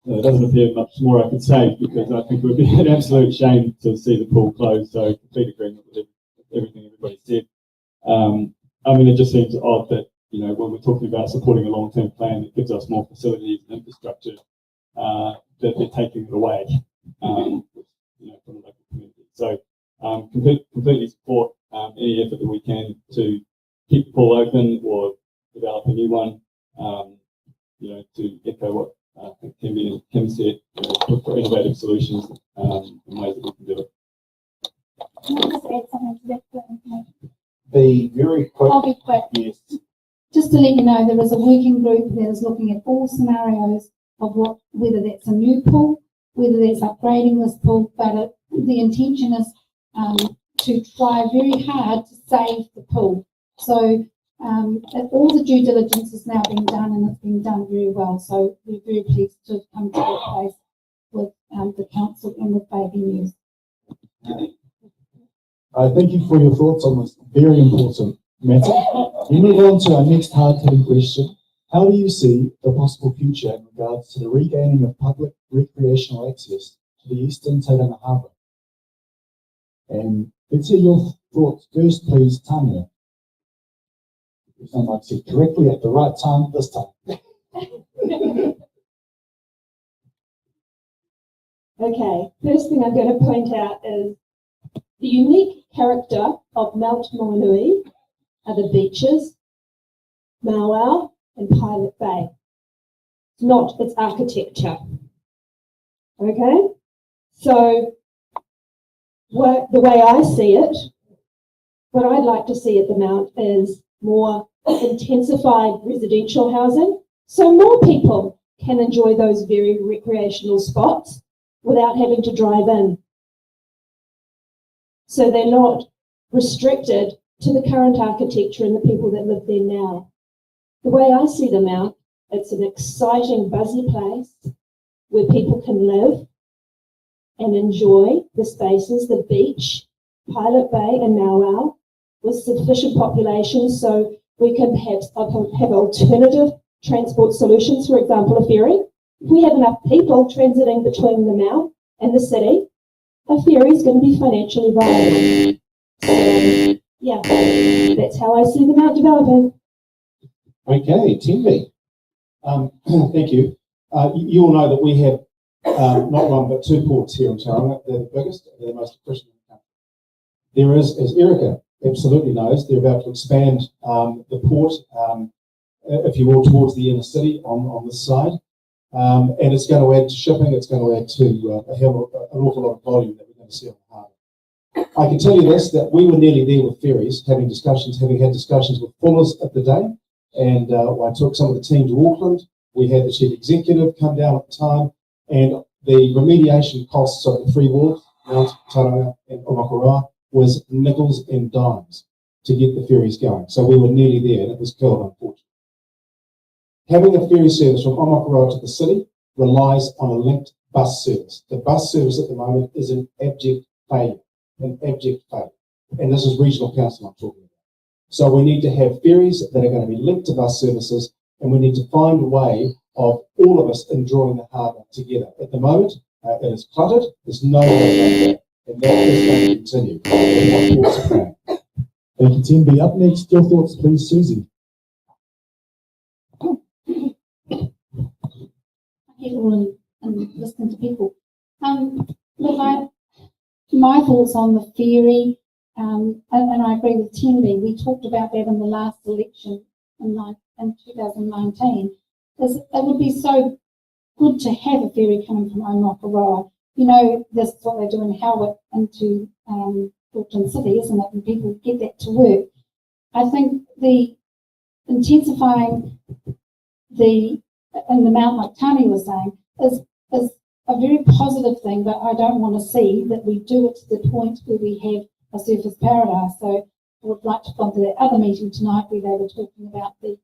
There doesn't appear much more I could say because I think it would be an absolute shame to see the pool closed. So complete agreement with everything everybody said. I mean, it just seems odd that when we're talking about supporting a long-term plan that gives us more facilities and infrastructure, that they're taking it away from the local community. So completely support any effort that we can to keep the pool open or develop a new one. To echo what I think Kim said, look for innovative solutions and ways that we can do it. Can I just add something to that information? Be very quick. I'll be quick. Yes. Just to let you know, there is a working group that is looking at all scenarios of whether that's a new pool, whether that's upgrading this pool, but the intention is to try very hard to save the pool. So all the due diligence is now being done, and it's being done very well. So we're very pleased to come to that place with the council and with Baby News. Thank you for your thoughts on this very important matter. We move on to our next hard-hitting question. How do you see the possible future in regards to the regaining of public recreational access to the eastern Tauranga Harbour? And Let's hear your thoughts first, please, Tanya. Someone said correctly at the right time this time. Okay, first thing I'm going to point out is the unique character of Mount Maunganui are the beaches, Mauao and Pilot Bay. It's not its architecture. Okay, so the way I see it, what I'd like to see at the Mount is more intensified residential housing, so more people can enjoy those very recreational spots without having to drive in. So they're not restricted to the current architecture and the people that live there now. The way I see the Mount, it's an exciting, buzzy place where people can live and enjoy the spaces, the beach, Pilot Bay and Mauao, with sufficient population so we can perhaps have alternative transport solutions, for example, a ferry. If we have enough people transiting between the Mount and the city, a ferry is going to be financially viable. So, yeah, that's how I see the Mount developing. Okay, Timby. Thank you. You all know that we have not one but two ports here in Tauranga. They're the biggest, they're the most efficient in the country. There is, as Erica absolutely knows, they're about to expand the port, if you will, towards the inner city on this side. And it's going to add to shipping, it's going to add to an awful lot of volume that we're going to see on the harbour. I can tell you this, that we were nearly there with ferries, having had discussions with Fullers at the day, and I took some of the team to Auckland. We had the chief executive come down at the time, and the remediation costs of the three wharves, Mount, Tauranga and Omakurawa, was nickels and dimes to get the ferries going. So we were nearly there, and it was killed, unfortunately. Having a ferry service from Omakurawa to the city relies on a linked bus service. The bus service at the moment is an abject failure. And this is regional council I'm talking about. So we need to have ferries that are going to be linked to bus services, and we need to find a way of all of us enjoying the harbour together. At the moment, it is cluttered. There's no way around that, and that is going to continue. Thank you, Tim. Be up next. Your thoughts, please, Susie. People and listening to people. Look, my thoughts on the ferry, and I agree with Timby. We talked about that in the last election in 2019. Is it would be so good to have a ferry coming from Omakurawa. You know, this is what they do in Howick into Auckland City, isn't it? And people get that to work. I think the intensifying in the Mount, like Tani was saying, is a very positive thing, but I don't want to see that we do it to the point where we have a surface paradise. So I would like to come to that other meeting tonight where they were talking about the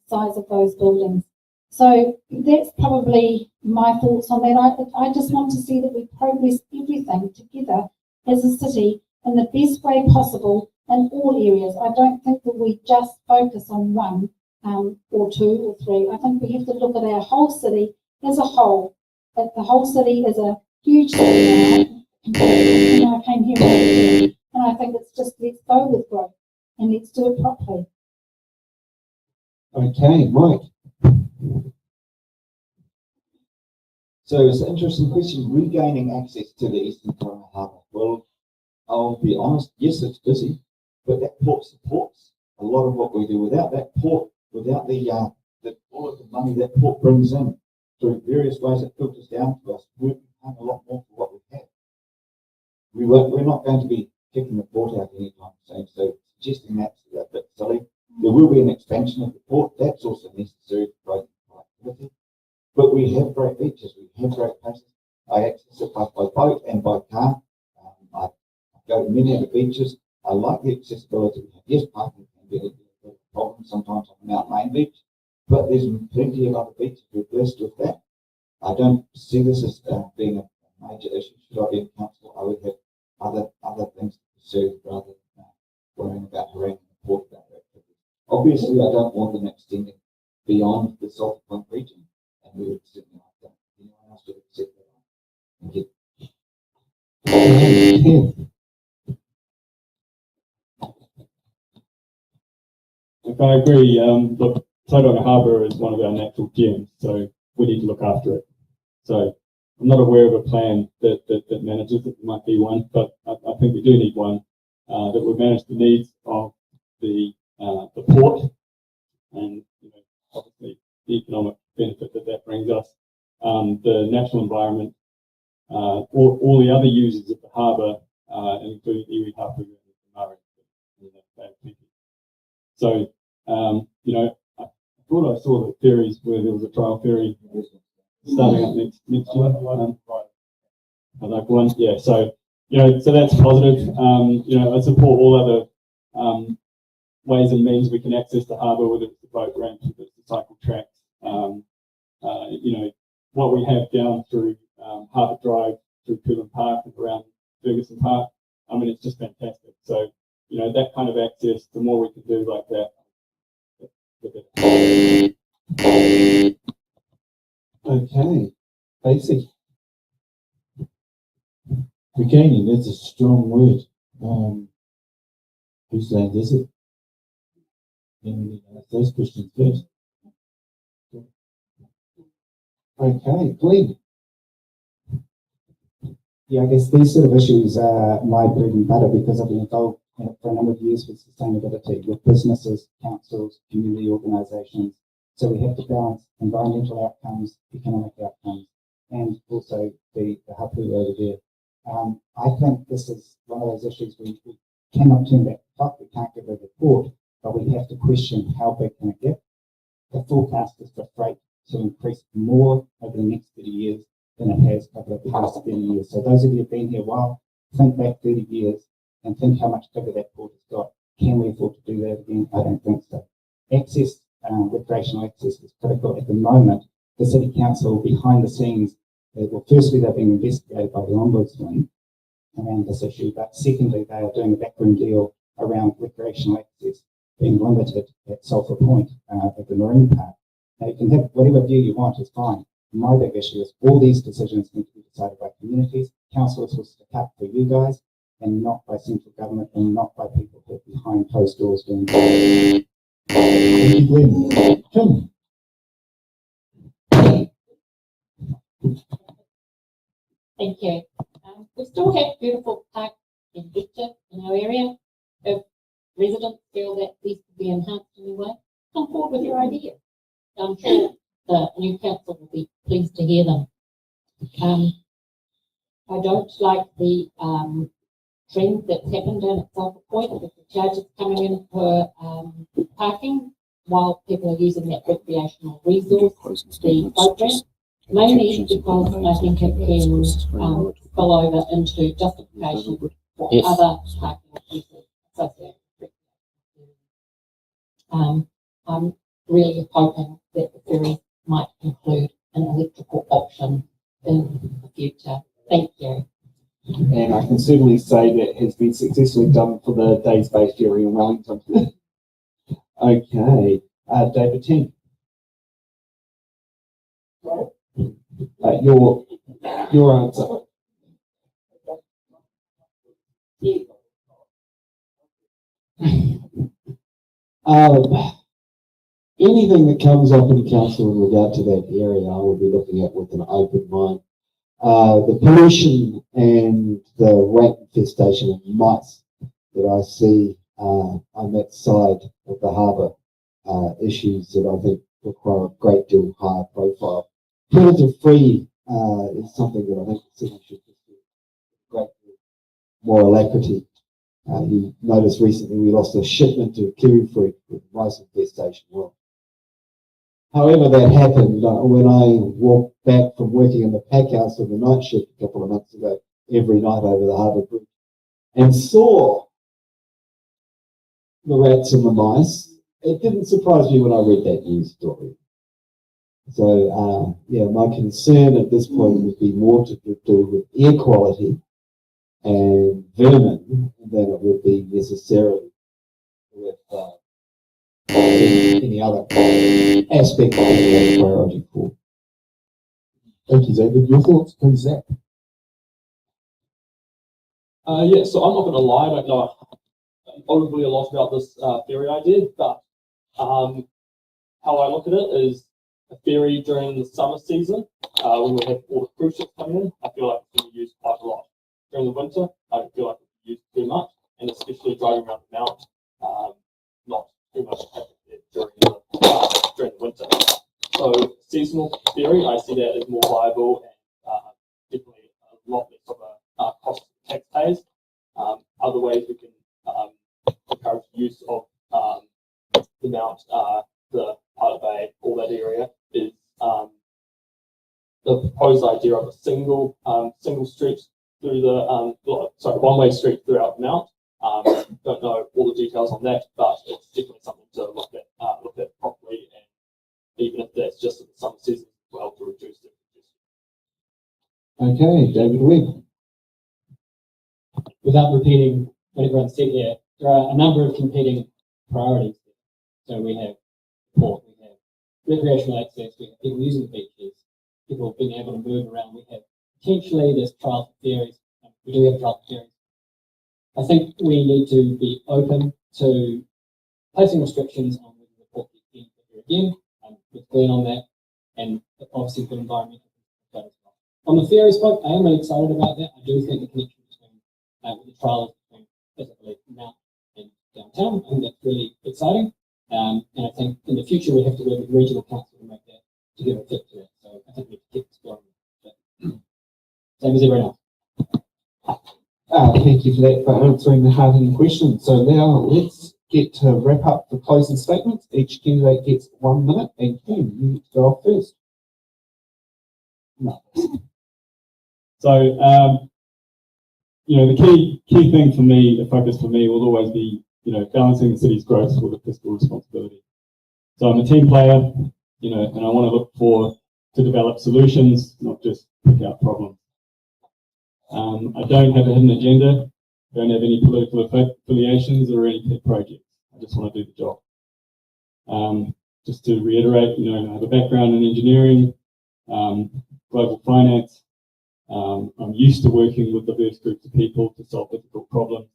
size of those buildings. So that's probably my thoughts on that. I just want to see that we progress everything together as a city in the best way possible in all areas. I don't think that we just focus on one or two or three. I think we have to look at our whole city as a whole. That the whole city is a huge city now. I came here and I think it's just let's go with growth and let's do it properly. Okay, Mike. So it's an interesting question, regaining access to the Eastern Tauranga Harbour. Well, I'll be honest, yes, it's busy, but that port supports a lot of what we do. Without that port, without all of the money that port brings in through various ways it filters down to us, we're paying a lot more for what we have. We're not going to be kicking the port out anytime soon, so suggesting that's a bit silly. There will be an expansion of the port, that's also necessary for growth and productivity. But we have great beaches, we have great places. I access it both by boat and by car. I go to many of the beaches. I like the accessibility. Yes, parking can be a problem sometimes on the Mount Main Beach, but there's plenty of other beaches. We're blessed with that. I don't see this as being a major issue. Should I be in council, I would have other things to pursue rather than worrying about haranguing the port about that. Obviously, I don't want them extending beyond the Salford Point region, and we would certainly like that. Anyone else would accept that? Thank you. Look, I agree. Look, Tauranga Harbour is one of our natural gems, so we need to look after it. So I'm not aware of a plan that manages it. There might be one, but I think we do need one that would manage the needs of the port and obviously the economic benefit that brings us, the natural environment, all the other users of the harbour, including iwi, hapu, and Murray. So, I thought I saw the ferries where there was a trial ferry starting up next year. Like one, yeah. So, so that's positive. I support all other ways and means we can access the harbour, whether it's the boat ramp, whether it's the cycle tracks. What we have down through Harbour Drive, through Coolan Park and around Ferguson Park. I mean, it's just fantastic. So, that kind of access, the more we can do like that, the better. Okay, basic. Regaining, that's a strong word. Whose land is it? Then we need to ask those questions first. Okay, Glenn. Yeah, I guess these sort of issues are my bread and butter because I've been involved in it for a number of years with sustainability, with businesses, councils, community organisations. So we have to balance environmental outcomes, economic outcomes, and also the hapu over there. I think this is one of those issues we cannot turn back the clock. We can't get rid of the port, but we have to question how big can it get. The forecast is for freight to increase more over the next 30 years than it has over the past 30 years. So those of you who have been here a while, think back 30 years and think how much bigger that port has got. Can we afford to do that again? I don't think so. Access, recreational access is critical at the moment. The City Council, behind the scenes, well, firstly, they're being investigated by the Ombudsman around this issue, but secondly, they are doing a backroom deal around recreational access being limited at Sulphur Point at the Marine Park. Now, you can have whatever view you want, it's fine. My big issue is all these decisions need to be decided by communities. Councillors will stick up for you guys and not by central government and not by people who are behind closed doors doing it. Thank you, Glenn. Tim. Thank you. We still have beautiful parks and beaches in our area. If residents feel that these could be enhanced in any way, come forward with your ideas. I'm sure the new council will be pleased to hear them. I don't like the trend that's happened down at Sulphur Point with the charges coming in for parking while people are using that recreational resource, the boat ramp, mainly because I think it can spill over into justification for other parking uses associated with recreation. I'm really hoping that the ferry might include an electrical option in the future. Thank you. And I can certainly say that has been successfully done for the days-based ferry in Wellington. Okay, David Tink. Your answer. Anything that comes up in council in regard to that area, I will be looking at with an open mind. The pollution and the rat infestation of mice that I see on that side of the harbour, issues that I think require a great deal of higher profile. Predator-free is something that I think the city should pursue with great deal more alacrity. You noticed recently we lost a shipment to kiwifruit with mice infestation. Well, however that happened, when I walked back from working in the pack house on the night shift a couple of months ago, every night over the harbour bridge, and saw the rats and the mice, it didn't surprise me when I read that news story. So, yeah, my concern at this point would be more to do with air quality and vermin than it would be necessarily with any other aspect of the priority for. Thank you, David. Your thoughts, please, Zach? Yeah, so I'm not going to lie, I don't know overly a lot about this ferry idea, but How I look at it is a ferry during the summer season, when we have all the cruise ships coming in, I feel like it's going to be used quite a lot. During the winter, I don't feel like it's used too much, and especially driving around the mount, not too much traffic there during the winter. So seasonal ferry, I see that as more viable and definitely a lot less of a cost to taxpayers. Other ways we can encourage use of the mount, the Pilot Bay, all that area is the proposed idea of a single street through the one-way street throughout the mount. Don't know all the details on that, but it's definitely something to look at properly, and even if that's just in the summer season as well, to reduce the congestion. Okay, David Webb. Without repeating what everyone said here, there are a number of competing priorities. So we have port, we have recreational access, we have people using the beaches, people being able to move around. We have potentially this trial for ferries. We do have a trial for ferries. I think we need to be open to placing restrictions on whether the port gets in again. With Glenn on that, and obviously good environmental as well. On the ferries point, I am really excited about that. I do think the connection between the trials between physically Mount and downtown, I think that's really exciting. And I think in the future we have to work with regional council to make that to give a fit to it. So I think we have to keep exploring that. Same as everyone else. Thank you for that, for answering the hard-hitting question. So now let's get to wrap up the closing statements. Each candidate gets 1 minute, and Ken, you need to go off first. No. So, the key thing for me, the focus for me will always be, balancing the city's growth with a fiscal responsibility. So I'm a team player, and I want to look to develop solutions, not just pick out problems. I don't have a hidden agenda, don't have any political affiliations or any pet projects. I just want to do the job. Just to reiterate, I have a background in engineering, global finance. I'm used to working with diverse groups of people to solve difficult problems.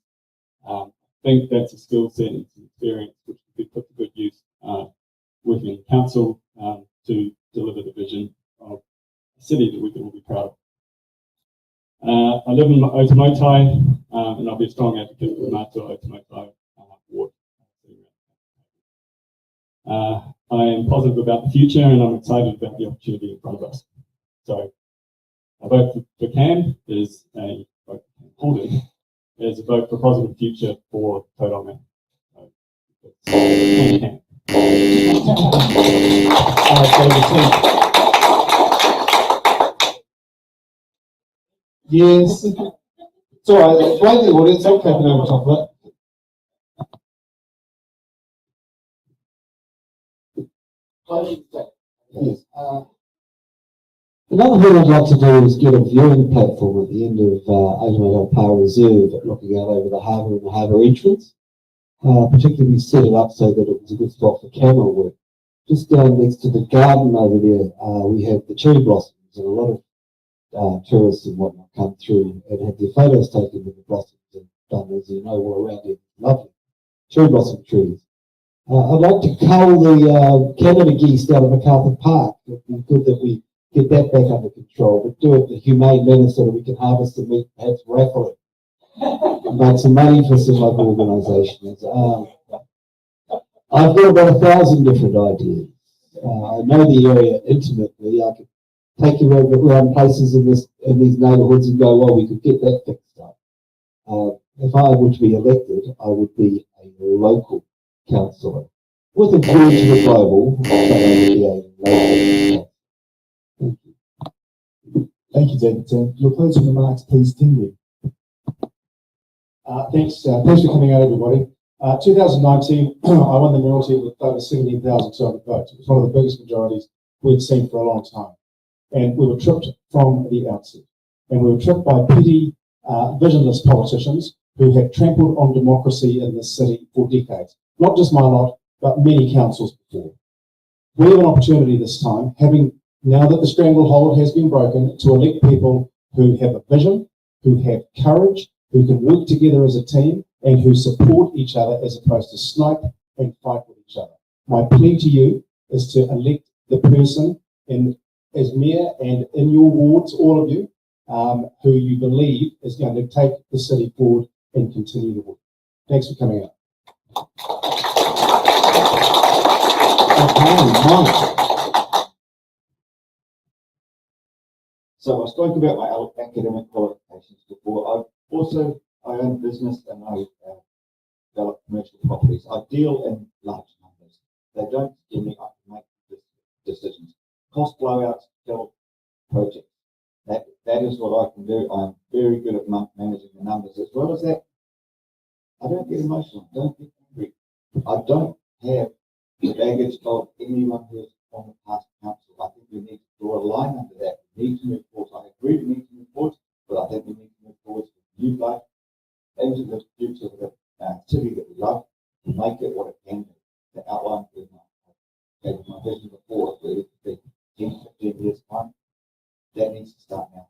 I think that's a skill set and some experience which could be put to good use working in council to deliver the vision of a city that we can all be proud of. I live in Matua-Otūmoetai, and I'll be a strong advocate for the Matua-Otūmoetai ward. I am positive about the future, and I'm excited about the opportunity in front of us. So, a vote for Cam is a vote for Cam is a vote for a positive future for Tauranga. Yes. It's all right. Explain to the audience. I'm clapping over top of it. Yes. Another thing I'd like to do is get a viewing platform at the end of Otūmoetai Power Reserve, looking out over the harbour and the harbour entrance. Particularly set it up so that it was a good spot for camera work. Just down next to the garden over there, we have the cherry blossoms, and a lot of tourists and whatnot come through and have their photos taken with the blossoms and done, as you know, all around it. Lovely cherry blossom trees. I'd like to cull the Canada geese down at MacArthur Park. It'd be good that we get that back under control, but do it in a humane manner so that we can harvest the meat, perhaps raffle it. Make some money for some local organisations. I've got about 1,000 different ideas. I know the area intimately. I could take you around places in these neighbourhoods and go, well, we could get that fixed up. If I were to be elected, I would be a local councillor with a view to the global, but I would be a local. Thank you. Thank you, David. Your closing remarks, please, Tingly. Thanks for coming out, everybody. 2019, I won the mayoralty with over 17,200 votes. It was one of the biggest majorities we'd seen for a long time. And we were tripped from the outset. And we were tripped by petty, visionless politicians who have trampled on democracy in this city for decades. Not just my lot, but many councils before. We have an opportunity this time, now that the stranglehold has been broken, to elect people who have a vision, who have courage, who can work together as a team, and who support each other as opposed to snipe and fight with each other. my plea to you is to elect the person as mayor and in your wards, all of you, who you believe is going to take the city forward and continue the work. Thanks for coming out. Okay, Mike. So I spoke about my academic qualifications before. I own a business and I develop commercial properties. I deal in large numbers. They don't give me, I can make decisions. Cost blowouts, kill projects. That is what I can do. I'm very good at managing the numbers. As well as that, I don't get emotional. I don't get angry. I don't have the baggage of anyone who is on the past council. I think we need to draw a line under that. We need to move forward. I agree we need to move forward, but I think we need to move forward with new life into the future of the city that we love, to make it what it can be, to outline for my vision before, where it could be 10, 15 years' time. That needs to start now.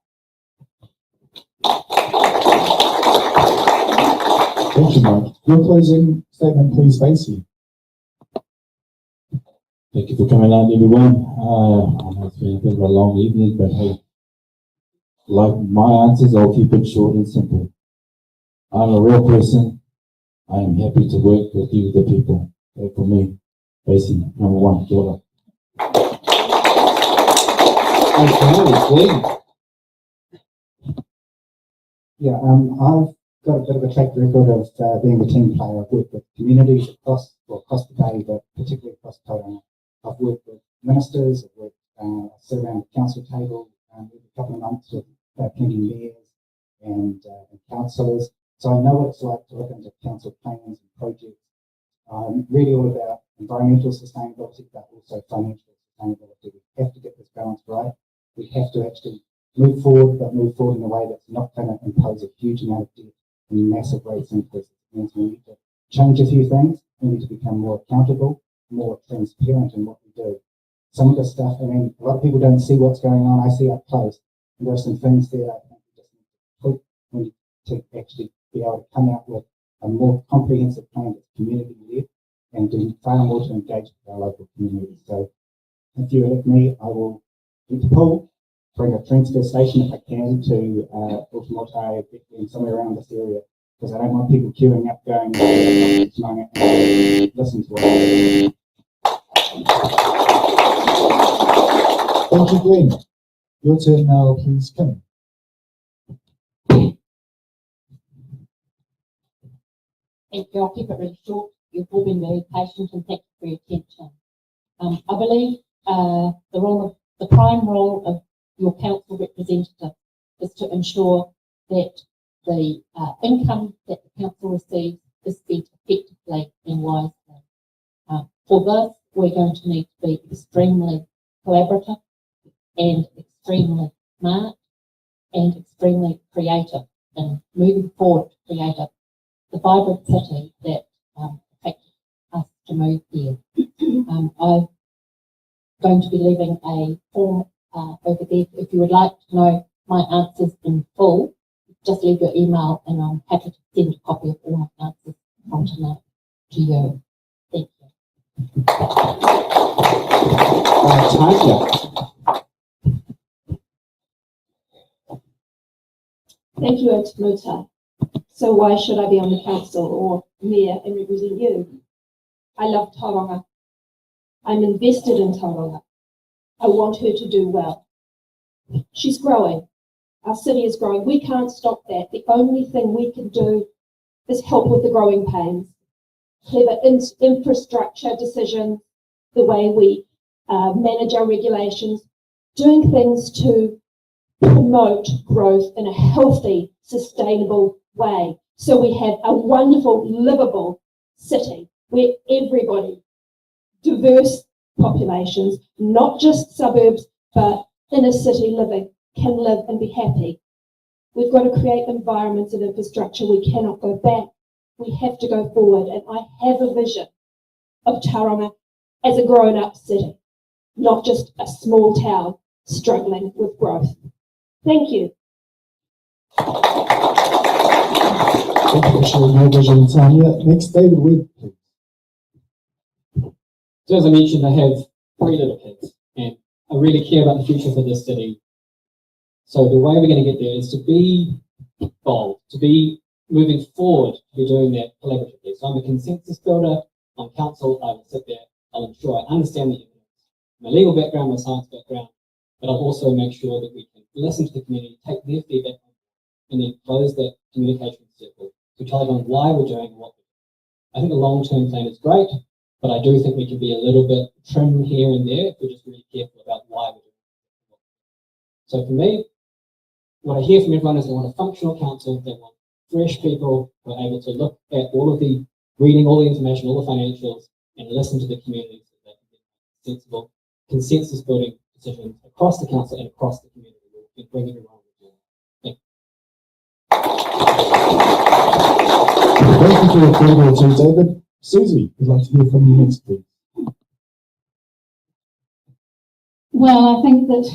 Thank you, Mike. Your closing statement, please, Stacey. Thank you for coming out, everyone. I know it's been a bit of a long evening, but hey, like my answers, I'll keep it short and simple. I'm a real person. I am happy to work with you, the people. So for me, basically, number one, daughter. Yeah, I've got a bit of a track record of being a team player. I've worked with communities across the bay, but particularly across Tauranga. I've worked with ministers, I've worked, sit around the council table every couple of months with county mayors and councillors. So I know what it's like to look into council plans and projects. Really all about environmental sustainability, but also financial sustainability. We have to get this balance right. We have to actually move forward, but move forward in a way that's not going to impose a huge amount of debt and massive rates increases. It means we need to change a few things. We need to become more accountable, more transparent in what we do. Some of the stuff, I mean, a lot of people don't see what's going on. I see up close. And there are some things there I think we just need to put. We need to actually be able to come out with a more comprehensive plan that's community-led and do far more to engage with our local communities. So if you elect me, I will get the pool, bring a transfer station if I can to Matua-Otūmoetai and somewhere around this area, because I don't want people queuing up going and listen to it. Thank you, Glenn. Your turn now, please, Kim. Thank you. I'll keep it really short. You've all been very patient and thank you for your attention. I believe the prime role of your council representative is to ensure that the income that the council receives is spent effectively and wisely. For this, we're going to need to be extremely collaborative and extremely smart and extremely creative in moving forward to create the vibrant city that affects us to move here. I'm going to be leaving a form over there. If you would like to know my answers in full, just leave your email and I'm happy to send a copy of all my answers from tonight to you. Thank you. Thank you, Otūmoetai. So why should I be on the council or mayor and represent you? I love Tauranga. I'm invested in Tauranga. I want her to do well. She's growing. Our city is growing. We can't stop that. The only thing we can do is help with the growing pains. Clever infrastructure decisions, the way we manage our regulations, doing things to promote growth in a healthy, sustainable way. So we have a wonderful, livable city where everybody, diverse populations, not just suburbs, but inner city living, can live and be happy. We've got to create environments and infrastructure. We cannot go back. We have to go forward. And I have a vision of Tauranga as a grown-up city, not just a small town struggling with growth. Thank you. Thank you for sharing your vision, Tanya. Next, David Webb, please. So as I mentioned, I have 3 little kids, and I really care about the future for this city. So the way we're going to get there is to be bold, to be moving forward, to be doing that collaboratively. So I'm a consensus builder on council. I will sit there, I'll ensure I understand the evidence, my legal background, my science background, but I'll also make sure that we can listen to the community, take their feedback, and then close that communication circle to tell them why we're doing what we're doing. I think the long-term plan is great, but I do think we can be a little bit trim here and there if we're just really careful about why we're doing it. So for me, what I hear from everyone is they want a functional council, they want fresh people who are able to look at reading all the information, all the financials, and listen to the community so they can get sensible consensus building decisions across the council and across the community. We can bring everyone on the journey. Thank you for your approval to David. Susie, we'd like to hear from you next, please. Well, I think that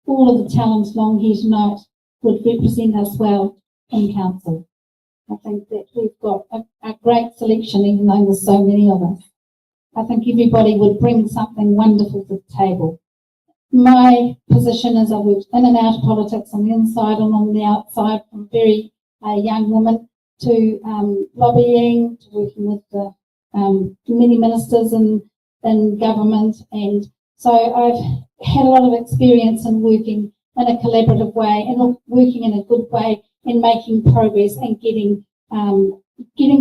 all of the talent along here tonight would represent us well in council. I think that we've got a great selection, even though there's so many of us. I think everybody would bring something wonderful to the table. My position is I worked in and out of politics on the inside and on the outside, from a very young woman to lobbying, to working with the many ministers in government. And so I've had a lot of experience in working in a collaborative way and working in a good way and making progress and getting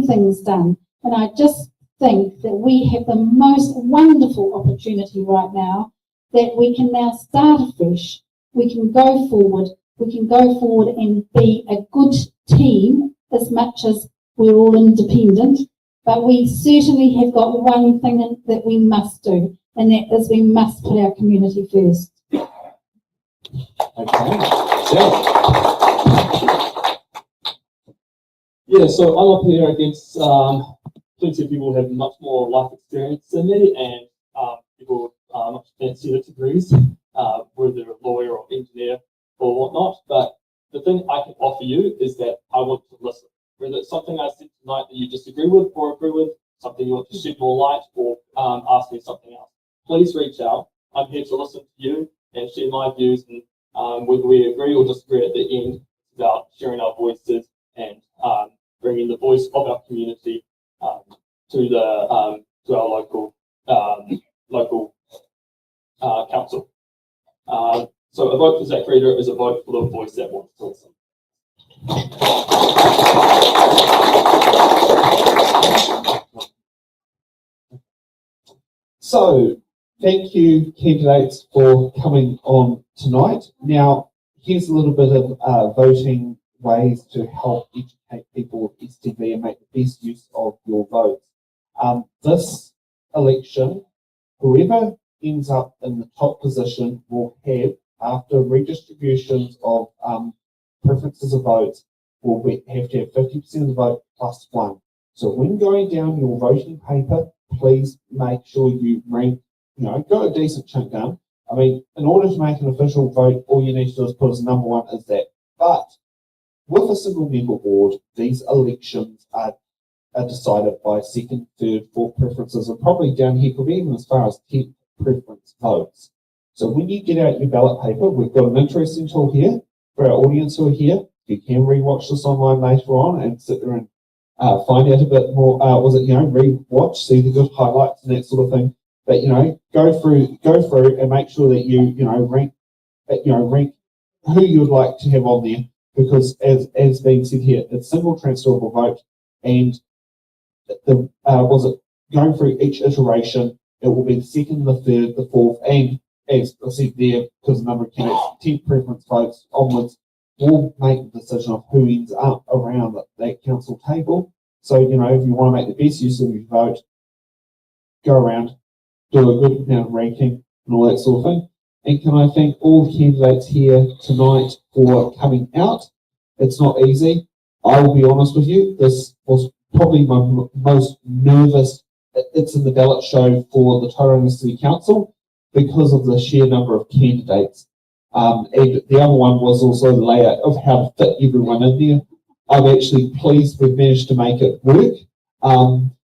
things done. And I just think that we have the most wonderful opportunity right now that we can now start afresh. We can go forward. We can go forward and be a good team as much as we're all independent. But we certainly have got one thing that we must do, and that is we must put our community first. Okay. Yeah, so I'm up here against plenty of people who have much more life experience than me, and people with much fancier degrees, whether they're a lawyer or engineer or whatnot. But the thing I can offer you is that I want to listen. Whether it's something I said tonight that you disagree with or agree with, something you want to shed more light, or ask me something else, please reach out. I'm here to listen to you and share my views, and whether we agree or disagree at the end, it's about sharing our voices and bringing the voice of our community to our local council. So a vote for Zach Reader is a vote for the voice that wants to listen. So, thank you, candidates, for coming on tonight. Now, here's a little bit of voting ways to help educate people with STV and make the best use of your votes. This election, whoever ends up in the top position will have, after redistributions of preferences of votes, will have to have 50% of the vote plus 1. So when going down your voting paper, please make sure you rank, got a decent chunk down. I mean, in order to make an official vote, all you need to do is put as number 1 is that. But with a single member board, these elections are decided by 2nd, 3rd, 4th preferences, and probably down here could be even as far as 10th preference votes. So when you get out your ballot paper, we've got an interesting tool here for our audience who are here. You can rewatch this online later on and sit there and find out a bit more. Rewatch, see the good highlights and that sort of thing. But go through and make sure that you rank who you would like to have on there, because as being said here, it's single transferable vote, and going through each iteration, it will be the 2nd, the 3rd, the 4th, and as I said there, because the number of candidates, 10 preference votes onwards, will make the decision of who ends up around that council table. So, if you want to make the best use of your vote, go around, do a good amount of ranking and all that sort of thing. And can I thank all the candidates here tonight for coming out. It's not easy. I will be honest with you, this was probably my most nervous It's in the ballot show for the Tauranga City Council because of the sheer number of candidates. And the other one was also the layout of how to fit everyone in there. I'm actually pleased we've managed to make it work.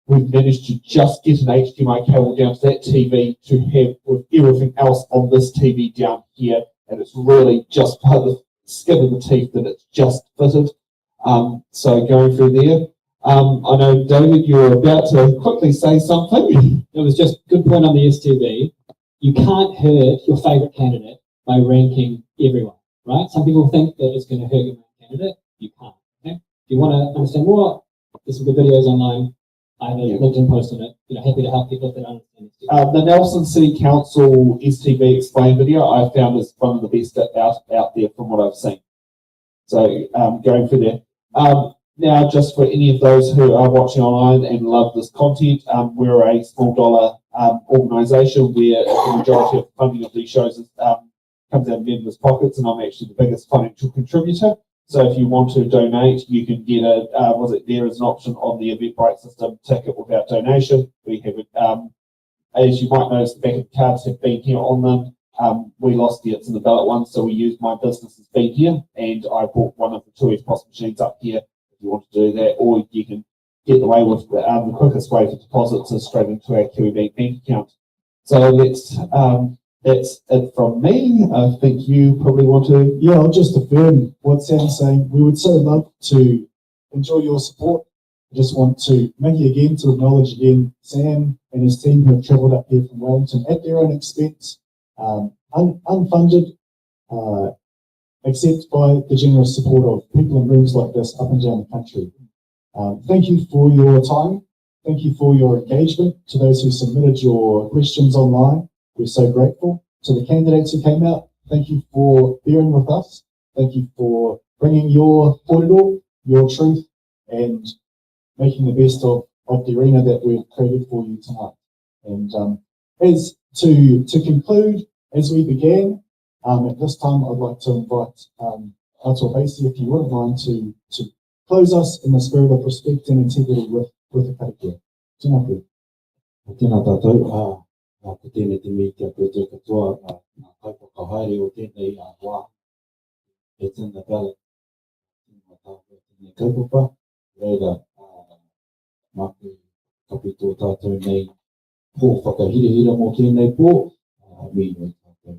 we've managed to just get an HDMI cable down to that TV to have with everything else on this TV down here, and it's really just by the skin of the teeth that it's just fitted. So going through there, I know David, you're about to quickly say something. It was just a good point on the STV. You can't hurt your favourite candidate by ranking everyone, right? Some people think that it's going to hurt your main candidate. You can't. Okay? If you want to understand more, there's some good videos online. I have a LinkedIn post on it. Happy to help people that understand it. The Nelson City Council STV Explain video I found is one of the best out there from what I've seen. So going through there. Now, just for any of those who are watching online and love this content, we're a small dollar organisation where the majority of funding of these shows comes out of members' pockets, and I'm actually the biggest financial contributor. So if you want to donate, you can get there is an option on the Eventbrite system, ticket without donation. We have it, as you might notice, the back of the cards have been here on them. We lost it's in the ballot one, so we used my business as being here, and I bought one of the two EFTPOS machines up here if you want to do that, or you can get away with the quickest way for deposits is straight into our QEB bank account. So that's it from me. I think you probably want to. Yeah, I'll just affirm what Sam's saying. We would so love to enjoy your support. I just want to acknowledge again Sam and his team who have travelled up here from Wellington at their own expense, unfunded, except by the generous support of people in rooms like this up and down the country. Thank you for your time. Thank you for your engagement. To those who submitted your questions online, we're so grateful. To the candidates who came out, thank you for bearing with us. Thank you for bringing your kōrero, your truth, and making the best of the arena that we've created for you tonight. And as to conclude, as we began, at this time I'd like to invite Matua-Otūmoetai, if you wouldn't mind, to close us in the spirit of respect and integrity with a karakia. Tēnā koe. Tēnā tātou, ko tēnei te mei kia koe tō katoa, nā kaupaka haere o tēnei wā. It's in the ballot. Tēnei kaupapa, reira, māku kapi tō tātou nei pō whakahirehira mō tēnei pō, mi noi tātou.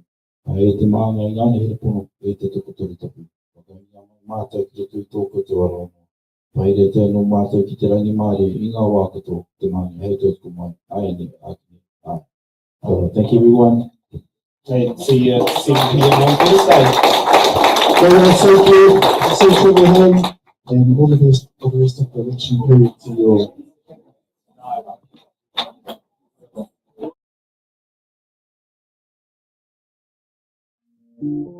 E te maanga i ngāne hira pono, e te tukutori tapu. Whakahia mātou ki te tui tōko te warono. Paire te no mātou ki te rangi māre, i ngā wā kato, te maanga, hei tōtuku mai, aene, ake. Thank you everyone. And see you 7 p.m. on Thursday. Thank you, home, and all the best for the rest of the election period to your Thank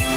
you.